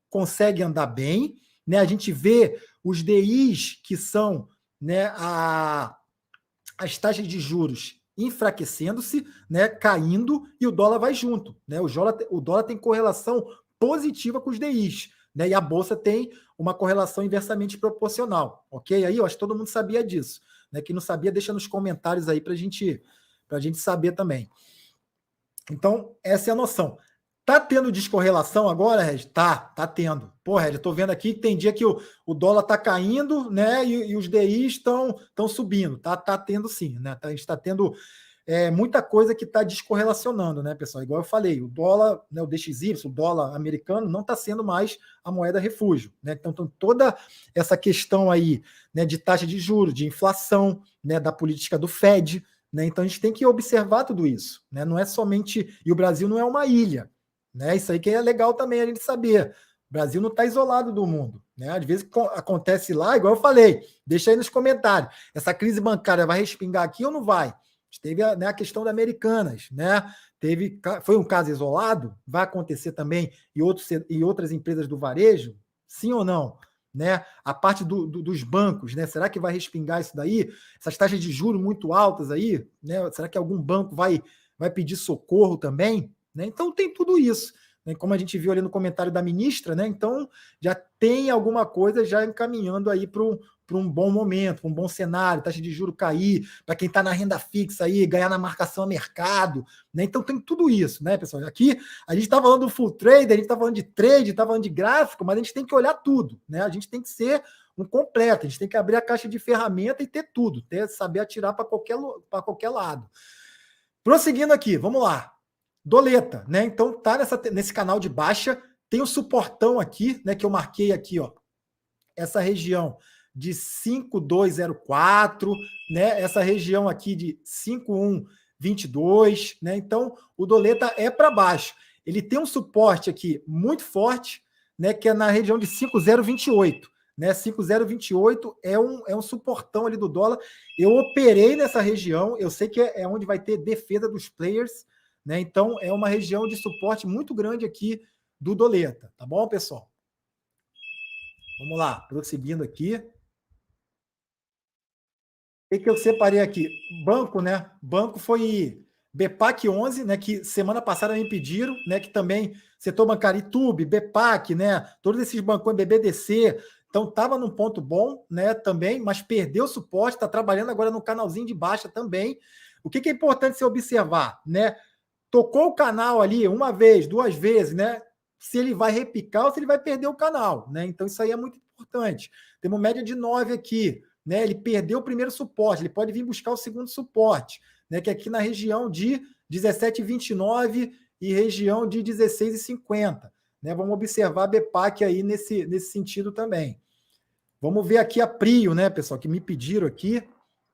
consegue andar bem, né? A gente vê os DIs que são, né, as taxas de juros enfraquecendo-se, né, caindo, e o dólar vai junto, né? O dólar tem correlação positiva com os DIs, né? E a bolsa tem uma correlação inversamente proporcional, ok? Aí eu acho que todo mundo sabia disso, né? Quem não sabia, deixa nos comentários aí para a gente saber também. Então, essa é a noção. Tá tendo descorrelação agora, Regis? Tá tendo. Pô, Regis, eu tô vendo aqui que tem dia que o dólar tá caindo, né? E os DIs estão subindo. Tá tendo sim, né? A gente está tendo muita coisa que está descorrelacionando, né, pessoal? Igual eu falei, o dólar, né, o DXY, o dólar americano, não está sendo mais a moeda refúgio, né? Então, toda essa questão aí, né, de taxa de juros, de inflação, né, da política do Fed, né? Então a gente tem que observar tudo isso, né? Não é somente. E o Brasil não é uma ilha, né? Isso aí que é legal também a gente saber. O Brasil não está isolado do mundo, né? Às vezes acontece lá, igual eu falei, deixa aí nos comentários. Essa crise bancária vai respingar aqui ou não vai? Teve a questão da Americanas, né? Foi um caso isolado? Vai acontecer também em outras empresas do varejo? Sim ou não? Né? A parte dos bancos, né? Será que vai respingar isso daí? Essas taxas de juros muito altas aí, né? Será que algum banco vai pedir socorro também? Né? Então tem tudo isso, né? Como a gente viu ali no comentário da ministra, né? Então já tem alguma coisa já encaminhando aí para um bom momento, para um bom cenário, taxa de juros cair, para quem está na renda fixa aí, ganhar na marcação a mercado, né? Então tem tudo isso, né, pessoal? Aqui a gente está falando do full trade, a gente está falando de trade, está falando de gráfico, mas a gente tem que olhar tudo, né? A gente tem que ser um completo, a gente tem que abrir a caixa de ferramenta e ter tudo, saber atirar para qualquer lado. Prosseguindo aqui, vamos lá. Doleta, né? Então tá nesse canal de baixa, tem o suportão aqui, né, que eu marquei aqui, ó. Essa região de 5,204, né? Essa região aqui de 5,122, né? Então, o Doleta é para baixo. Ele tem um suporte aqui muito forte, né? Que é na região de 5,028, né? 5,028 é um suportão ali do dólar. Eu operei nessa região, eu sei que é onde vai ter defesa dos players, né? Então, é uma região de suporte muito grande aqui do Doleta, tá bom, pessoal? Vamos lá, prosseguindo aqui. O que eu separei aqui? Banco, né? Banco foi BPAC 11, né? Que semana passada me pediram, né? Que também setor bancário Itube, BPAC, né? Todos esses bancões, BBDC. Então estava num ponto bom, né? Também, mas perdeu o suporte, está trabalhando agora no canalzinho de baixa também. O que é importante você observar, né? Tocou o canal ali uma vez, duas vezes, né? Se ele vai repicar ou se ele vai perder o canal, né? Então isso aí é muito importante. Temos média de 9 aqui, né? Ele perdeu o primeiro suporte, ele pode vir buscar o segundo suporte, né? Que é aqui na região de 17,29 e região de 16,50, né? Vamos observar a BPAC aí nesse sentido também. Vamos ver aqui a Prio, né, pessoal, que me pediram aqui,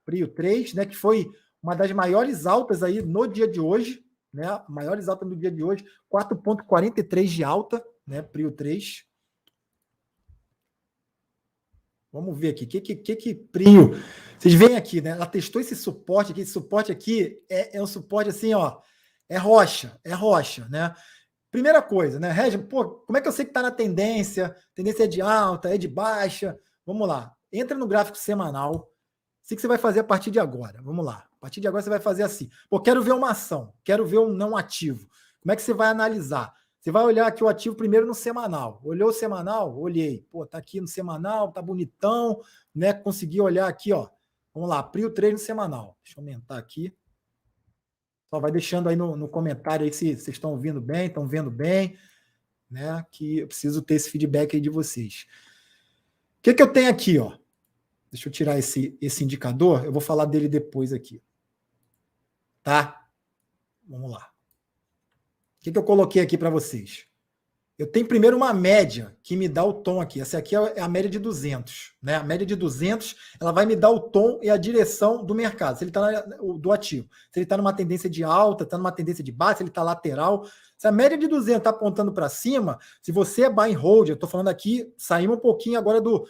Prio 3, né, que foi uma das maiores altas aí no dia de hoje, né? Maiores altas no dia de hoje, 4,43 de alta, né? Prio 3. Vamos ver aqui. Que Prio? Vocês veem aqui, né? Ela testou esse suporte aqui. Esse suporte aqui é um suporte assim, ó. É rocha, né? Primeira coisa, né? Regi, pô, como é que eu sei que está na tendência? Tendência é de alta, é de baixa? Vamos lá. Entra no gráfico semanal. Assim que você vai fazer a partir de agora. Vamos lá. A partir de agora você vai fazer assim. Pô, quero ver uma ação, quero ver um não ativo. Como é que você vai analisar? Você vai olhar aqui o ativo primeiro no semanal. Olhou o semanal? Olhei. Pô, tá aqui no semanal, tá bonitão, né? Consegui olhar aqui, ó. Vamos lá, Prio 3 no semanal. Deixa eu aumentar aqui. Só vai deixando aí no comentário aí se vocês estão ouvindo bem, estão vendo bem, né? Que eu preciso ter esse feedback aí de vocês. O que eu tenho aqui, ó? Deixa eu tirar esse indicador, eu vou falar dele depois aqui. Tá? Vamos lá. O que eu coloquei aqui para vocês? Eu tenho primeiro uma média que me dá o tom aqui. Essa aqui é a média de 200. Né? A média de 200 ela vai me dar o tom e a direção do mercado, se ele está do ativo. Se ele está numa tendência de alta, está numa tendência de baixa, se ele está lateral. Se a média de 200 está apontando para cima, se você é buy and hold, eu estou falando aqui, saímos um pouquinho agora do...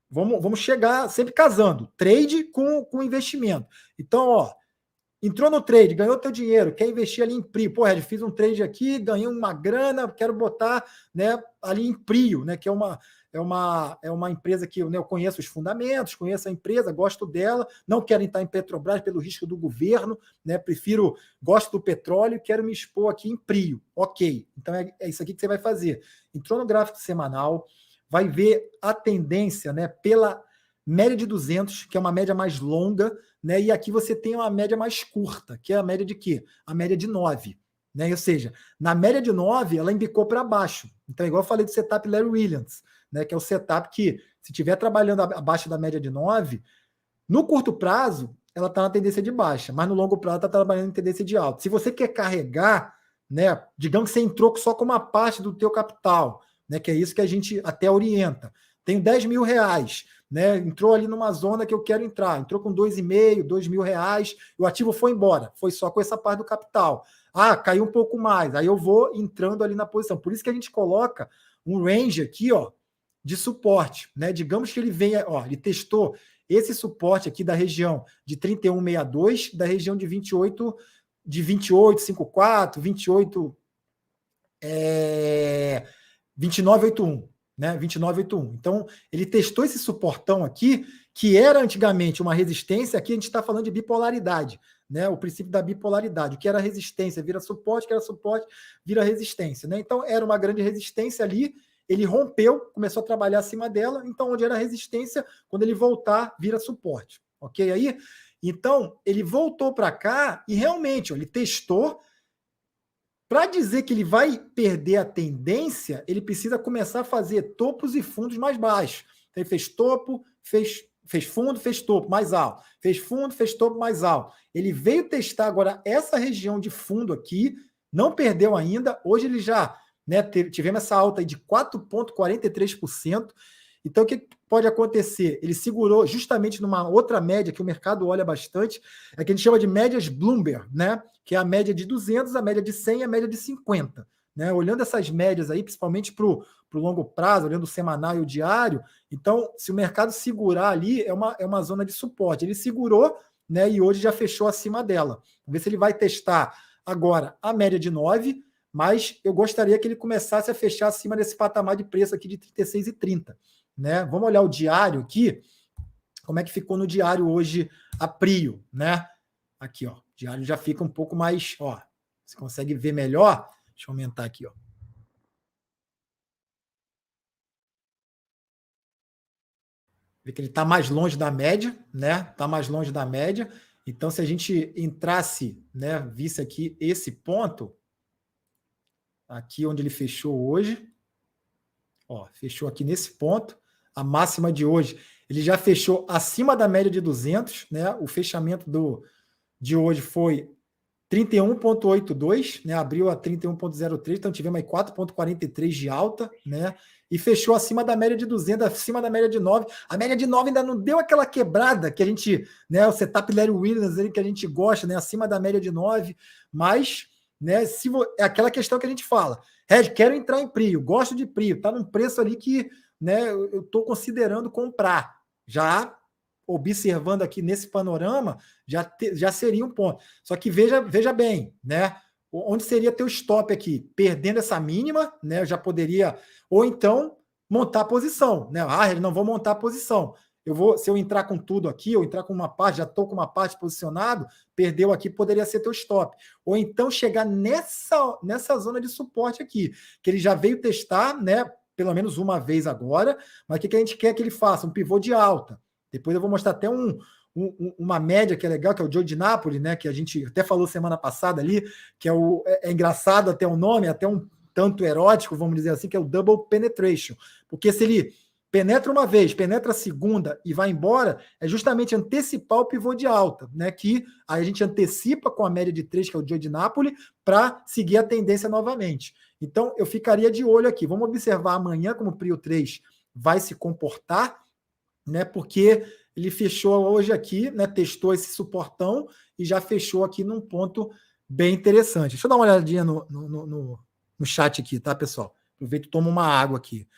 Vamos chegar sempre casando. Trade com investimento. Então, ó, entrou no trade, ganhou teu dinheiro, quer investir ali em PRIO. Pô, Red, fiz um trade aqui, ganhei uma grana, quero botar, né, ali em PRIO, né, que é uma empresa que, né, eu conheço os fundamentos, conheço a empresa, gosto dela, não quero entrar em Petrobras pelo risco do governo, né, gosto do petróleo, quero me expor aqui em PRIO. Ok, então é isso aqui que você vai fazer. Entrou no gráfico semanal, vai ver a tendência, né, pela média de 200, que é uma média mais longa, né, e aqui você tem uma média mais curta, que é a média de quê? A média de 9. Né? Ou seja, na média de 9, ela embicou para baixo. Então, igual eu falei do setup Larry Williams, né, que é o setup que, se estiver trabalhando abaixo da média de 9, no curto prazo, ela está na tendência de baixa, mas no longo prazo está trabalhando em tendência de alta. Se você quer carregar, né, digamos que você entrou só com uma parte do teu capital, né, que é isso que a gente até orienta. Tenho 10 mil reais, né, entrou ali numa zona que eu quero entrar, entrou com 2,5, 2 mil reais, e o ativo foi embora, foi só com essa parte do capital. Ah, caiu um pouco mais, aí eu vou entrando ali na posição. Por isso que a gente coloca um range aqui, ó, de suporte, né? Digamos que ele venha, ó, ele testou esse suporte aqui da região de 31,62, da região de 28,54, 29,81, né? 29,81. Então, ele testou esse suportão aqui, que era antigamente uma resistência, aqui a gente está falando de bipolaridade, né? O princípio da bipolaridade, o que era resistência vira suporte, o que era suporte vira resistência, né? Então, era uma grande resistência ali, ele rompeu, começou a trabalhar acima dela, então onde era resistência, quando ele voltar, vira suporte, ok? Aí, então, ele voltou para cá e realmente, ó, ele testou. Para dizer que ele vai perder a tendência, ele precisa começar a fazer topos e fundos mais baixos. Então, ele fez topo, fez fundo, fez topo mais alto. Fez fundo, fez topo mais alto. Ele veio testar agora essa região de fundo aqui, não perdeu ainda. Hoje ele já, né, tivemos essa alta aí de 4,43%. Então, o que pode acontecer? Ele segurou justamente numa outra média que o mercado olha bastante, é que a gente chama de médias Bloomberg, né? Que é a média de 200, a média de 100 e a média de 50. Né? Olhando essas médias aí, principalmente para o longo prazo, olhando o semanal e o diário, então, se o mercado segurar ali, é uma zona de suporte. Ele segurou, né, e hoje já fechou acima dela. Vamos ver se ele vai testar agora a média de 9, mas eu gostaria que ele começasse a fechar acima desse patamar de preço aqui de 36,30. Né? Vamos olhar o diário aqui, como é que ficou no diário hoje a Prio, né? Aqui, ó, o diário já fica um pouco mais, ó, você consegue ver melhor? Deixa eu aumentar aqui, ó. Vê que ele está mais longe da média, né? Está mais longe da média. Então, se a gente entrasse, né, visse aqui esse ponto, aqui onde ele fechou hoje, ó, fechou aqui nesse ponto, a máxima de hoje, ele já fechou acima da média de 200, né? O fechamento de hoje foi 31,82, né? Abriu a 31,03, então tivemos aí 4,43 de alta, né? E fechou acima da média de 200, acima da média de 9. A média de 9 ainda não deu aquela quebrada que a gente, né? O setup Larry Williams que a gente gosta, né? Acima da média de 9, mas, né? É aquela questão que a gente fala. Red, quero entrar em Prio, gosto de Prio, tá num preço ali que né, eu estou considerando comprar. Já observando aqui nesse panorama, já seria um ponto. Só que veja bem, né? Onde seria teu stop aqui? Perdendo essa mínima, né? Eu já poderia, ou então montar a posição, né? Ah, não vou montar a posição. Se eu entrar com tudo aqui, ou entrar com uma parte, já estou com uma parte posicionado, perdeu aqui, poderia ser teu stop. Ou então chegar nessa zona de suporte aqui, que ele já veio testar, né? Pelo menos uma vez agora, mas o que a gente quer que ele faça? Um pivô de alta. Depois eu vou mostrar até uma média que é legal, que é o Joe de Napoli, né? Que a gente até falou semana passada ali, que é engraçado até o nome, até um tanto erótico, vamos dizer assim, que é o Double Penetration. Porque se ele penetra uma vez, penetra a segunda e vai embora, é justamente antecipar o pivô de alta, né? Que aí a gente antecipa com a média de 3, que é o Joe de Napoli, para seguir a tendência novamente. Então, eu ficaria de olho aqui. Vamos observar amanhã como o Prio 3 vai se comportar, né? Porque ele fechou hoje aqui, né? Testou esse suportão e já fechou aqui num ponto bem interessante. Deixa eu dar uma olhadinha no chat aqui, tá, pessoal? Aproveito e tomo uma água aqui.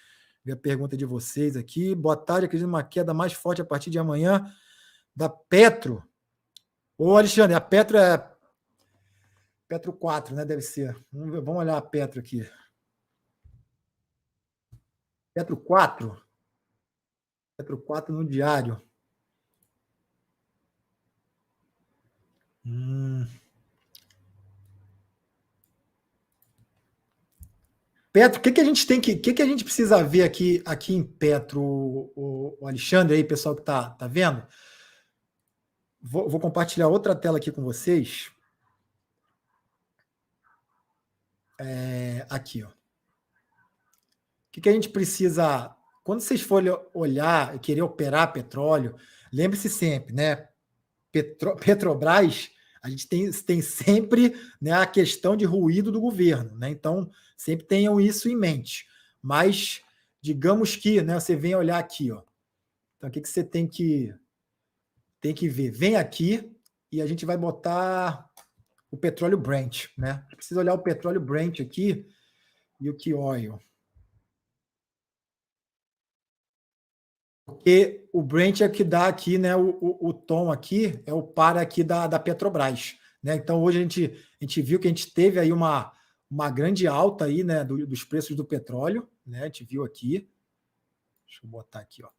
Ver a pergunta de vocês aqui. Boa tarde, acredito numa queda mais forte a partir de amanhã da Petro. Ô, Alexandre, a Petro é Petro 4, né? Deve ser. Vamos olhar a Petro aqui. Petro 4. Petro 4 no diário. Petro, o que a gente tem que a gente precisa ver aqui em Petro, o Alexandre, aí, pessoal que tá vendo? Vou compartilhar outra tela aqui com vocês. Aqui, ó. O que a gente precisa. Quando vocês forem olhar e querer operar petróleo, lembre-se sempre, né? Petrobras, a gente tem sempre, né, a questão de ruído do governo, né? Então, sempre tenham isso em mente. Mas, digamos que, né, você vem olhar aqui, ó. Então, o que você tem que ver? Vem aqui e a gente vai botar o petróleo Brent, né? A gente precisa olhar o petróleo Brent aqui e o Key Oil. Porque o Brent é o que dá aqui, né? O tom aqui é o par aqui da Petrobras, né? Então hoje a gente viu que a gente teve aí uma grande alta aí, né? Dos preços do petróleo, né? A gente viu aqui. Deixa eu botar aqui, ó.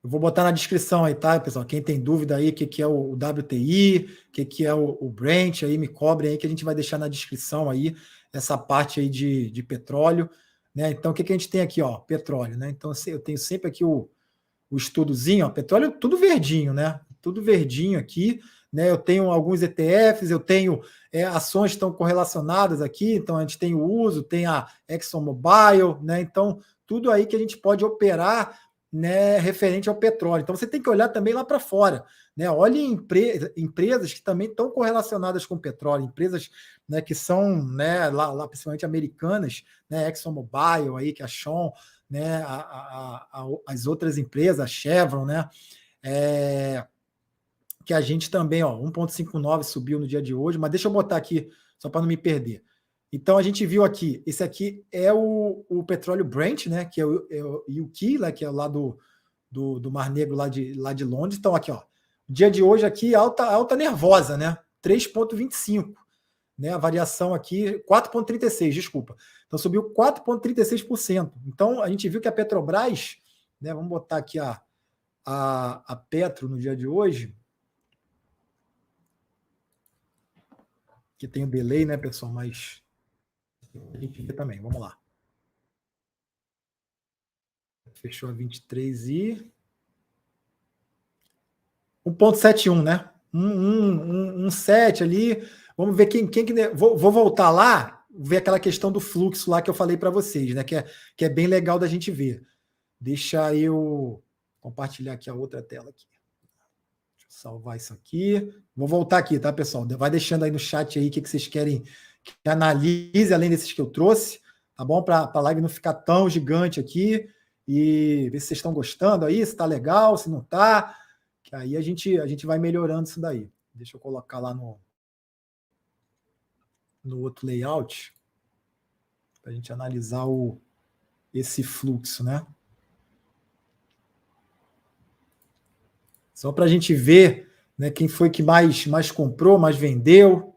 Eu vou botar na descrição aí, tá, pessoal? Quem tem dúvida aí, o que é o WTI, o que é o Brent, aí me cobrem aí, que a gente vai deixar na descrição aí, essa parte aí de petróleo, né? Então, o que a gente tem aqui, ó? Petróleo, né? Então, eu tenho sempre aqui o estudozinho, ó, petróleo tudo verdinho, né? Tudo verdinho aqui, né? Eu tenho alguns ETFs, eu tenho ações que estão correlacionadas aqui, então a gente tem o uso, tem a ExxonMobil, né? Então, tudo aí que a gente pode operar, né, referente ao petróleo. Então você tem que olhar também lá para fora, né? Olhe empresas que também estão correlacionadas com o petróleo, empresas, né, que são, né, lá principalmente americanas, né, ExxonMobil aí, que é a Chevron, né, as outras empresas, a Chevron, né, que a gente também, ó, 1,59 subiu no dia de hoje, mas deixa eu botar aqui, só para não me perder. Então a gente viu aqui, esse aqui é o petróleo Brent, né, que é o UK, né, que é lá do Mar Negro, lá de Londres. Então aqui, ó, dia de hoje aqui, alta nervosa, né, 3,25. Né, a variação aqui, 4,36, desculpa. Então subiu 4,36%. Então a gente viu que a Petrobras, né, vamos botar aqui a Petro no dia de hoje, que tem o delay, né, pessoal, mas a gente vê também, vamos lá. Fechou a 23 e 1,71, né? 1,7 ali. Vamos ver quem que. Vou voltar lá, ver aquela questão do fluxo lá que eu falei para vocês, né? Que é bem legal da gente ver. Deixa eu compartilhar aqui a outra tela aqui. Deixa eu salvar isso aqui. Vou voltar aqui, tá, pessoal? Vai deixando aí no chat aí o que vocês querem que analise, além desses que eu trouxe, tá bom? Para a live não ficar tão gigante aqui e ver se vocês estão gostando aí, se está legal, se não está. Que aí a gente vai melhorando isso daí. Deixa eu colocar lá no outro layout para a gente analisar o esse fluxo, né? Só para a gente ver, né, quem foi que mais comprou, mais vendeu.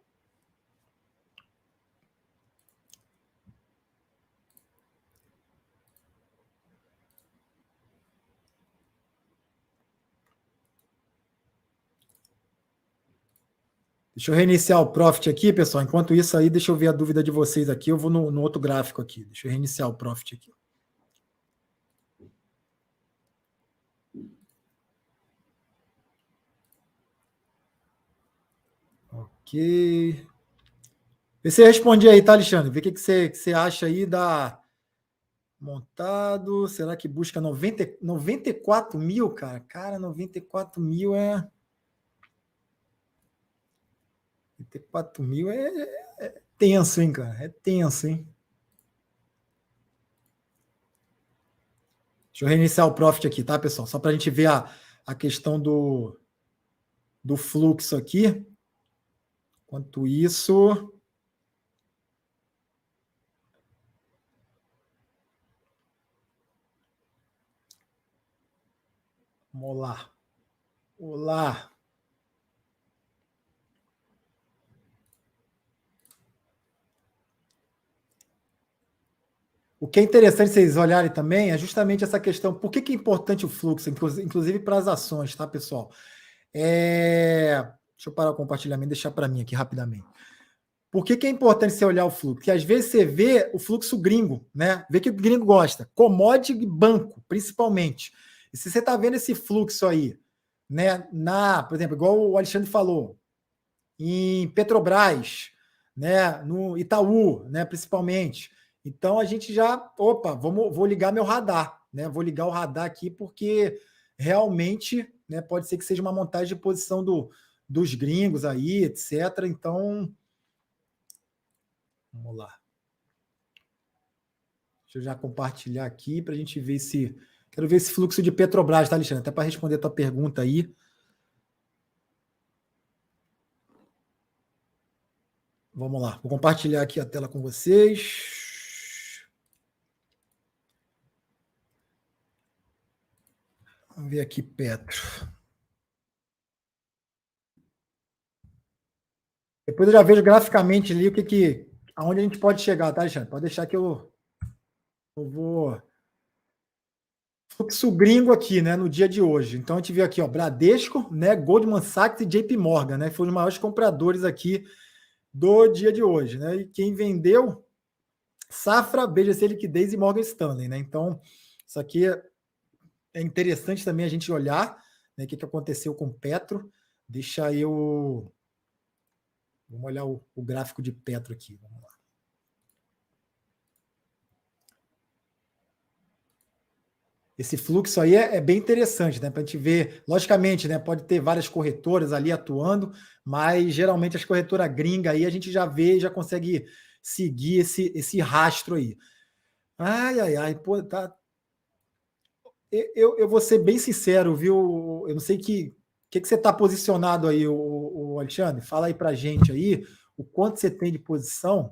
Deixa eu reiniciar o Profit aqui, pessoal. Enquanto isso aí, deixa eu ver a dúvida de vocês aqui. Eu vou no outro gráfico aqui. Deixa eu reiniciar o Profit aqui. Ok. Vê se você responde aí, tá, Alexandre? Vê o que você acha aí da montado. Será que busca 94 mil, cara? Cara, 94 mil é... 94 mil é tenso, hein, cara? É tenso, hein? Deixa eu reiniciar o Profit aqui, tá, pessoal? Só para a gente ver a questão do fluxo aqui. Enquanto isso... Vamos lá. Olá. O que é interessante vocês olharem também é justamente essa questão. Por que é importante o fluxo, inclusive para as ações, tá, pessoal? Deixa eu parar o compartilhamento e deixar para mim aqui rapidamente. Por que é importante você olhar o fluxo? Porque às vezes você vê o fluxo gringo, né? Vê que o gringo gosta. Commodity e banco, principalmente. E se você está vendo esse fluxo aí, né? Por exemplo, igual o Alexandre falou, em Petrobras, né? No Itaú, né? Principalmente. Então a gente já, vou ligar meu radar, né? Vou ligar o radar aqui porque realmente, né, pode ser que seja uma montagem de posição dos gringos aí, etc. Então, vamos lá. Deixa eu já compartilhar aqui para a gente ver se... Quero ver esse fluxo de Petrobras, tá, Alexandre? Até para responder a tua pergunta aí. Vamos lá. Vou compartilhar aqui a tela com vocês. Vamos ver aqui, Petro. Depois eu já vejo graficamente ali aonde a gente pode chegar, tá, Alexandre? Pode deixar que eu vou... Fluxo gringo aqui, né, no dia de hoje. Então a gente viu aqui, ó, Bradesco, né, Goldman Sachs e JP Morgan, né, foram os maiores compradores aqui do dia de hoje, né? E quem vendeu, Safra, BGC Liquidez e Morgan Stanley, né? Então, isso aqui é interessante também a gente olhar, né, o que aconteceu com o Petro. Vamos olhar o gráfico de Petro aqui, vamos lá. Esse fluxo aí é bem interessante, né? Para a gente ver, logicamente, né? Pode ter várias corretoras ali atuando, mas geralmente as corretoras gringas aí a gente já vê e já consegue seguir esse rastro aí. Ai, pô, tá. Eu vou ser bem sincero, viu? Eu não sei que você está posicionado aí, o Alexandre. Fala aí para gente aí o quanto você tem de posição.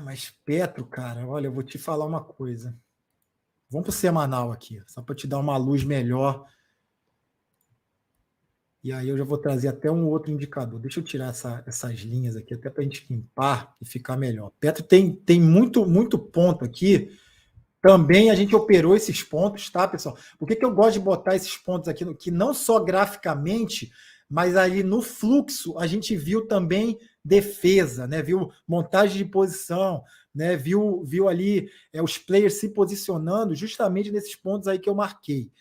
Mas Petro, cara, olha, eu vou te falar uma coisa. Vamos para o semanal aqui, só para te dar uma luz melhor. E aí eu já vou trazer até um outro indicador. Deixa eu tirar essas linhas aqui, até para a gente limpar e ficar melhor. Petro tem muito ponto aqui. Também a gente operou esses pontos, tá, pessoal? Por que eu gosto de botar esses pontos aqui? Que não só graficamente, mas ali no fluxo a gente viu também defesa, né? Viu montagem de posição, né? Viu ali os players se posicionando justamente nesses pontos aí que eu marquei.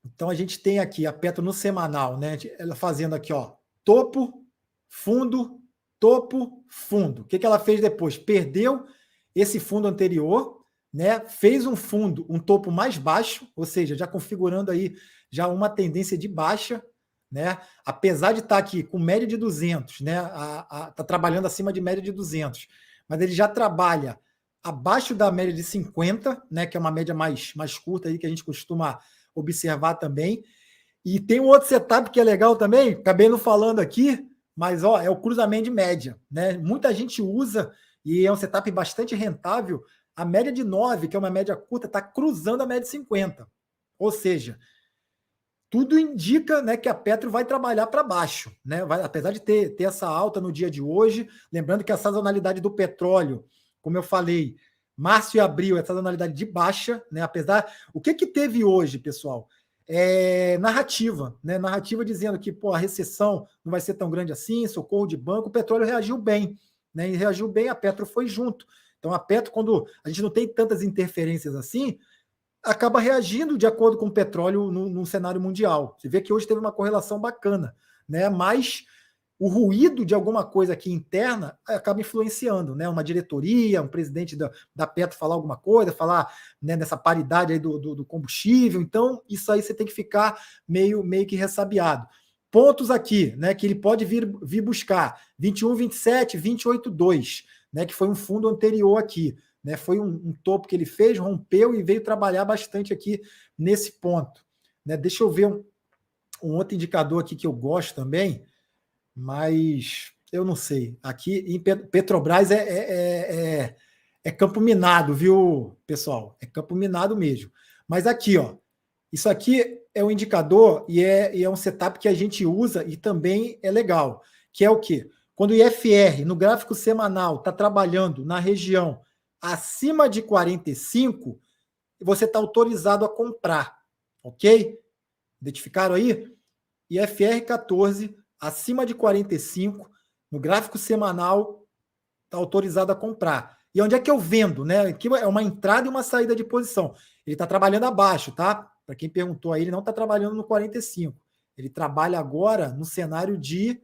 Então a gente tem aqui a Petro no semanal, né? Ela fazendo aqui, ó, topo, fundo, topo, fundo. O que ela fez depois? Perdeu esse fundo anterior, né? Fez um fundo, um topo mais baixo, ou seja, já configurando aí já uma tendência de baixa, né? Apesar de estar aqui com média de 200, né? Tá trabalhando acima de média de 200, mas ele já trabalha abaixo da média de 50, né? Que é uma média mais curta aí que a gente costuma observar também. E tem um outro setup que é legal também, acabei não falando aqui, Mas ó, é o cruzamento de média, né? Muita gente usa e é um setup bastante rentável. A média de 9, que é uma média curta, está cruzando a média de 50. Ou seja, tudo indica, né, que a Petro vai trabalhar para baixo, né? Apesar de ter essa alta no dia de hoje, lembrando que a sazonalidade do petróleo, como eu falei, março e abril é sazonalidade de baixa, né? Apesar, o que teve hoje, pessoal? Narrativa, né? Narrativa dizendo que pô, a recessão não vai ser tão grande assim, socorro de banco, o petróleo reagiu bem, né? E reagiu bem, a Petro foi junto. Então a Petro, quando a gente não tem tantas interferências assim, acaba reagindo de acordo com o petróleo no cenário mundial. Você vê que hoje teve uma correlação bacana, né? Mas o ruído de alguma coisa aqui interna acaba influenciando, né? Uma diretoria, um presidente da Petro falar alguma coisa, falar, né, nessa paridade aí do combustível. Então, isso aí você tem que ficar meio que ressabiado. Pontos aqui, né, que ele pode vir buscar: 21, 27, 28, 2, né, que foi um fundo anterior aqui. Né, foi um topo que ele fez, rompeu e veio trabalhar bastante aqui nesse ponto. Né, deixa eu ver um outro indicador aqui que eu gosto também, mas eu não sei. Aqui em Petrobras é campo minado, viu, pessoal? É campo minado mesmo. Mas aqui, ó, isso aqui é um indicador e é um setup que a gente usa e também é legal, que é o quê? Quando o IFR, no gráfico semanal, está trabalhando na região acima de 45, você está autorizado a comprar, ok? Identificaram aí? IFR 14, acima de 45, no gráfico semanal, está autorizado a comprar. E onde é que eu vendo? Né? Aqui é uma entrada e uma saída de posição. Ele está trabalhando abaixo, tá? Para quem perguntou aí, ele não está trabalhando no 45. Ele trabalha agora no cenário de.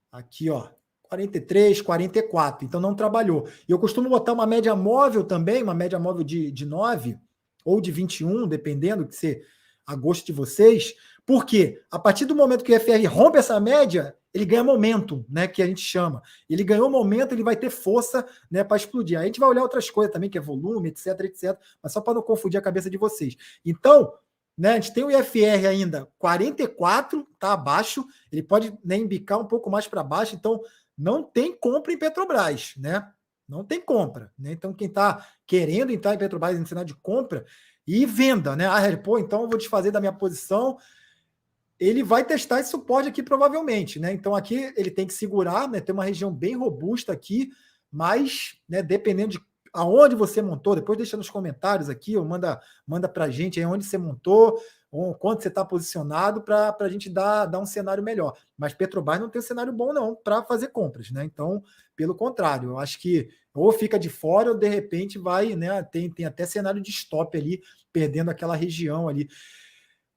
Aqui, ó. 43, 44. Então não trabalhou. E eu costumo botar uma média móvel também, uma média móvel de 9 ou de 21, dependendo que você, a gosto de vocês. Por quê? A partir do momento que o FR rompe essa média, ele ganha momento, né, que a gente chama. Ele ganhou momento, ele vai ter força, né, para explodir. Aí a gente vai olhar outras coisas também, que é volume, etc, etc, mas só para não confundir a cabeça de vocês. Então, né, a gente tem o IFR ainda 44, tá abaixo, ele pode, né, embicar um pouco mais para baixo, então não tem compra em Petrobras, né? Não tem compra, né? Então quem está querendo entrar em Petrobras em cenário de compra e venda, né? Pô, então eu vou desfazer da minha posição. Ele vai testar esse suporte aqui provavelmente, né? Então aqui ele tem que segurar, né? Tem uma região bem robusta aqui, mas, né, dependendo de aonde você montou, depois deixa nos comentários aqui, ou manda para a gente aí onde você montou, ou quanto você está posicionado, para a gente dar um cenário melhor. Mas Petrobras não tem um cenário bom, não, para fazer compras, né? Então, pelo contrário, eu acho que ou fica de fora, ou de repente vai, né? Tem até cenário de stop ali, perdendo aquela região ali.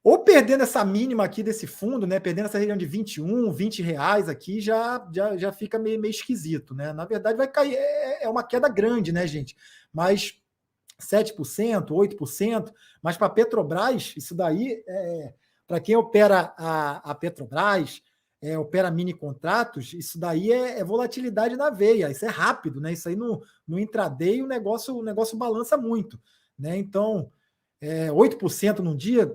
Ou perdendo essa mínima aqui desse fundo, né? Perdendo essa região de 21, 20 reais aqui, já fica meio esquisito, né? Na verdade, vai cair, é uma queda grande, né, gente? Mas 7%, 8%, mas para a Petrobras, isso daí, para quem opera a Petrobras, opera mini contratos, isso daí é volatilidade na veia, isso é rápido, né? Isso aí no intraday o negócio balança muito, né? Então, 8% num dia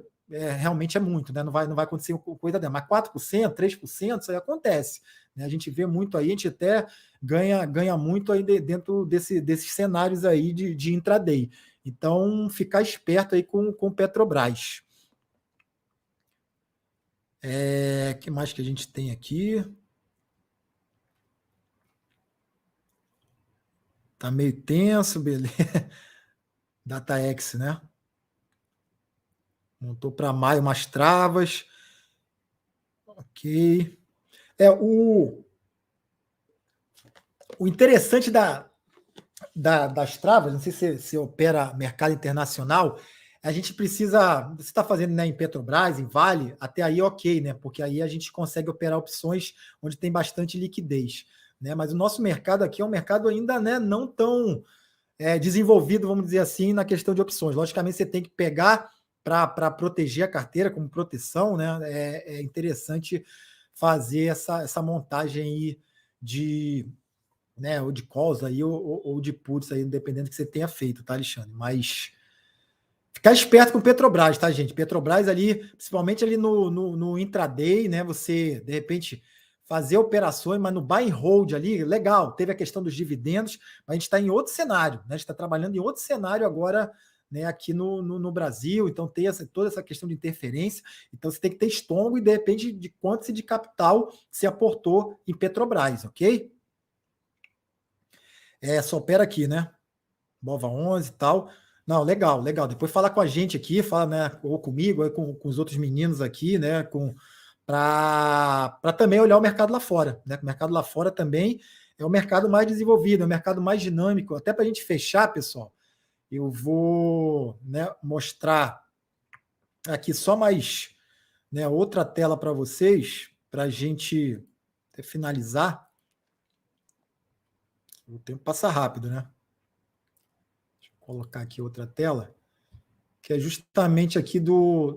realmente é muito, né? Não vai acontecer coisa dela, mas 4%, 3%, isso aí acontece. Né? A gente vê muito aí, a gente até ganha muito aí dentro desses cenários aí de intraday. Então, ficar esperto aí com Petrobras. Que mais que a gente tem aqui? Tá meio tenso, beleza. DataX, né? Montou para maio umas travas. Ok. O interessante das travas, não sei se opera mercado internacional, a gente precisa. Você está fazendo, né, em Petrobras, em Vale, até aí ok, né? Porque aí a gente consegue operar opções onde tem bastante liquidez. Né? Mas o nosso mercado aqui é um mercado ainda, né, não tão desenvolvido, vamos dizer assim, na questão de opções. Logicamente, você tem que pegar para proteger a carteira como proteção, né? É interessante fazer essa montagem aí de, né, ou de calls aí, ou de puts aí, dependendo do que você tenha feito, tá, Alexandre? Mas Ficar esperto com Petrobras, tá, gente? Petrobras ali, principalmente ali no intraday, né? Você, de repente, fazer operações, mas no buy and hold ali, legal. Teve a questão dos dividendos, mas a gente está em outro cenário, né? A gente está trabalhando em outro cenário agora, né? Aqui no Brasil. Então, tem toda essa questão de interferência. Então, você tem que ter estômago e depende de quanto de capital se aportou em Petrobras, ok? Só opera aqui, né? Bova 11 e tal. Não, legal, legal. Depois fala com a gente aqui, fala, né, ou comigo, ou com os outros meninos aqui, né, para também olhar o mercado lá fora, né? O mercado lá fora também é o mercado mais desenvolvido, é o mercado mais dinâmico. Até para a gente fechar, pessoal, eu vou, né, mostrar aqui só mais, né, outra tela para vocês, para a gente finalizar. O tempo passa rápido, né? Colocar aqui outra tela, que é justamente aqui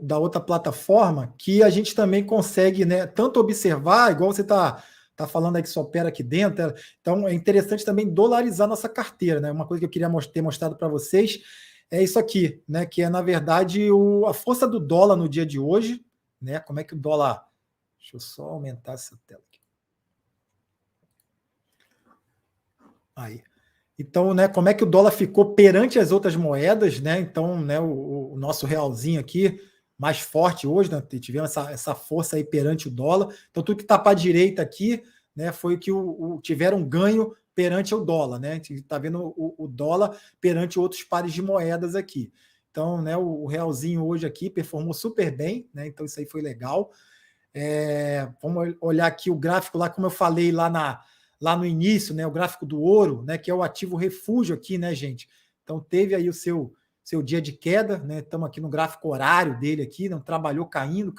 da outra plataforma, que a gente também consegue, né, tanto observar, igual você tá falando aí que só opera aqui dentro. Então é interessante também dolarizar nossa carteira, né? Uma coisa que eu queria ter mostrado para vocês é isso aqui, né? Que é, na verdade, a força do dólar no dia de hoje, né? Como é que o dólar. Deixa eu só aumentar essa tela aqui. Aí. Então, né, como é que o dólar ficou perante as outras moedas, né? Então, né, o nosso realzinho aqui mais forte hoje, né? Tivemos essa força aí perante o dólar. Então, tudo que está para a direita aqui, né, foi que tiveram um ganho perante o dólar, né? A gente está vendo o dólar perante outros pares de moedas aqui. Então, né, o realzinho hoje aqui performou super bem, né? Então, isso aí foi legal. Vamos olhar aqui o gráfico lá, como eu falei lá no início, né, o gráfico do ouro, né, que é o ativo refúgio aqui, né, gente? Então teve aí o seu dia de queda, né? Estamos aqui no gráfico horário dele aqui, não trabalhou caindo,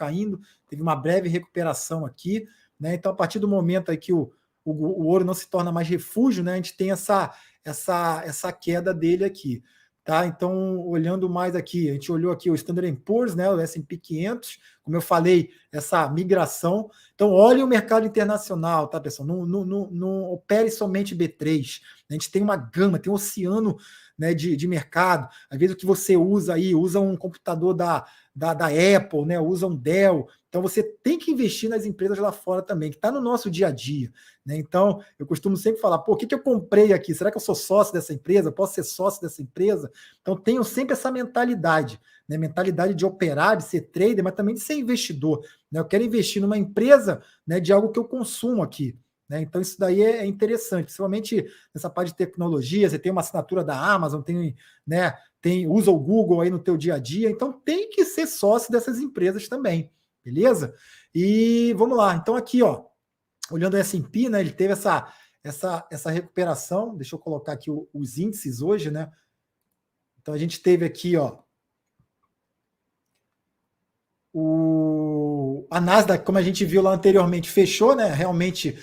teve uma breve recuperação aqui, né? Então a partir do momento aí que o ouro não se torna mais refúgio, né, a gente tem essa queda dele aqui. Tá? Então, olhando mais aqui, a gente olhou aqui o Standard & Poor's, né, o S&P 500, como eu falei, essa migração. Então, olhe o mercado internacional, tá, pessoal? Não opere somente B3. A gente tem uma gama, tem um oceano, né, de mercado. Às vezes o que você usa aí, usa um computador da Apple, né, usa um Dell. Então, você tem que investir nas empresas lá fora também, que está no nosso dia a dia. Né? Então, eu costumo sempre falar, o que eu comprei aqui? Será que eu sou sócio dessa empresa? Posso ser sócio dessa empresa? Então, tenho sempre essa mentalidade, né? Mentalidade de operar, de ser trader, mas também de ser investidor. Né? Eu quero investir numa empresa, né, de algo que eu consumo aqui. Né? Então, isso daí é interessante, principalmente nessa parte de tecnologia. Você tem uma assinatura da Amazon, né, usa o Google aí no teu dia a dia, então tem que ser sócio dessas empresas também, beleza? E vamos lá, então aqui, ó, olhando o S&P, né, ele teve essa recuperação. Deixa eu colocar aqui os índices hoje, né? Então a gente teve aqui, ó, a Nasdaq, como a gente viu lá anteriormente, fechou, né? Realmente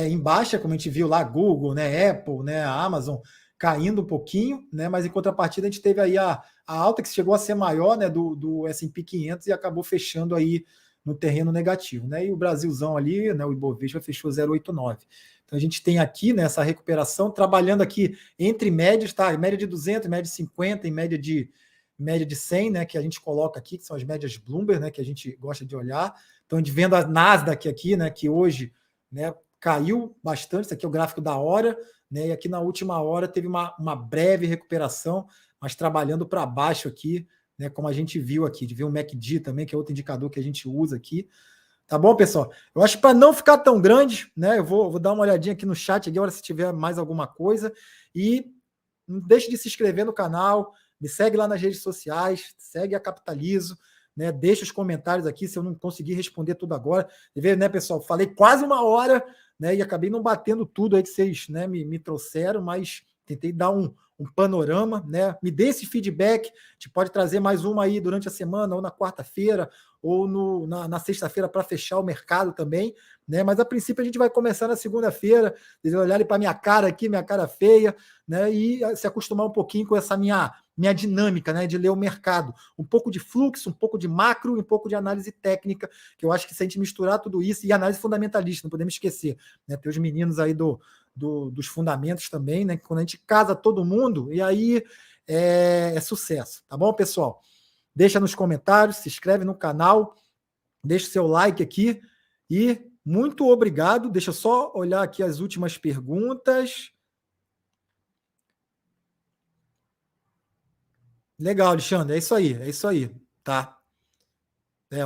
em baixa, como a gente viu lá, Google, né, Apple, né, a Amazon caindo um pouquinho, né? Mas em contrapartida a gente teve aí a alta que chegou a ser maior, né, do S&P 500 e acabou fechando aí no terreno negativo, né? E o Brasilzão ali, né, o Ibovespa fechou 0,89. Então a gente tem aqui, né, essa recuperação, trabalhando aqui entre médias, tá? Média de 200, média de 50 e média de 100, né, que a gente coloca aqui, que são as médias Bloomberg, né, que a gente gosta de olhar. Então a gente vendo a Nasdaq aqui, né, que hoje, né, caiu bastante. Isso aqui é o gráfico da hora, né? E aqui na última hora teve uma breve recuperação, mas trabalhando para baixo aqui, né? Como a gente viu aqui, de ver o MACD também, que é outro indicador que a gente usa aqui. Tá bom, pessoal? Eu acho que para não ficar tão grande, né? Eu vou dar uma olhadinha aqui no chat agora se tiver mais alguma coisa. E não deixe de se inscrever no canal, me segue lá nas redes sociais, segue a Capitalizo, né? Deixa os comentários aqui se eu não conseguir responder tudo agora. Vê, né, pessoal? Falei quase uma hora, né? E acabei não batendo tudo aí que vocês, né, me trouxeram, mas tentei dar um panorama, né? Me dê esse feedback. A gente pode trazer mais uma aí durante a semana, ou na quarta-feira, ou na sexta-feira para fechar o mercado também, né? Mas a princípio a gente vai começar na segunda-feira, eles olharem para minha cara aqui, minha cara feia, né? E se acostumar um pouquinho com essa minha dinâmica, né? De ler o mercado, um pouco de fluxo, um pouco de macro e um pouco de análise técnica, que eu acho que se a gente misturar tudo isso, e análise fundamentalista, não podemos esquecer, né? Tem os meninos aí dos fundamentos também, né? Quando a gente casa todo mundo, e aí é sucesso, tá bom, pessoal? deixa nos comentários, se inscreve no canal, deixa o seu like aqui e muito obrigado. Deixa eu só olhar aqui as últimas perguntas. Legal, Alexandre, é isso aí, tá?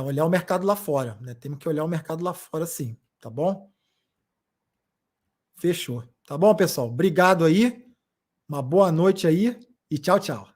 Olhar o mercado lá fora, né? Temos que olhar o mercado lá fora, sim, tá bom? Fechou. Tá bom, pessoal? Obrigado aí, uma boa noite aí e tchau, tchau.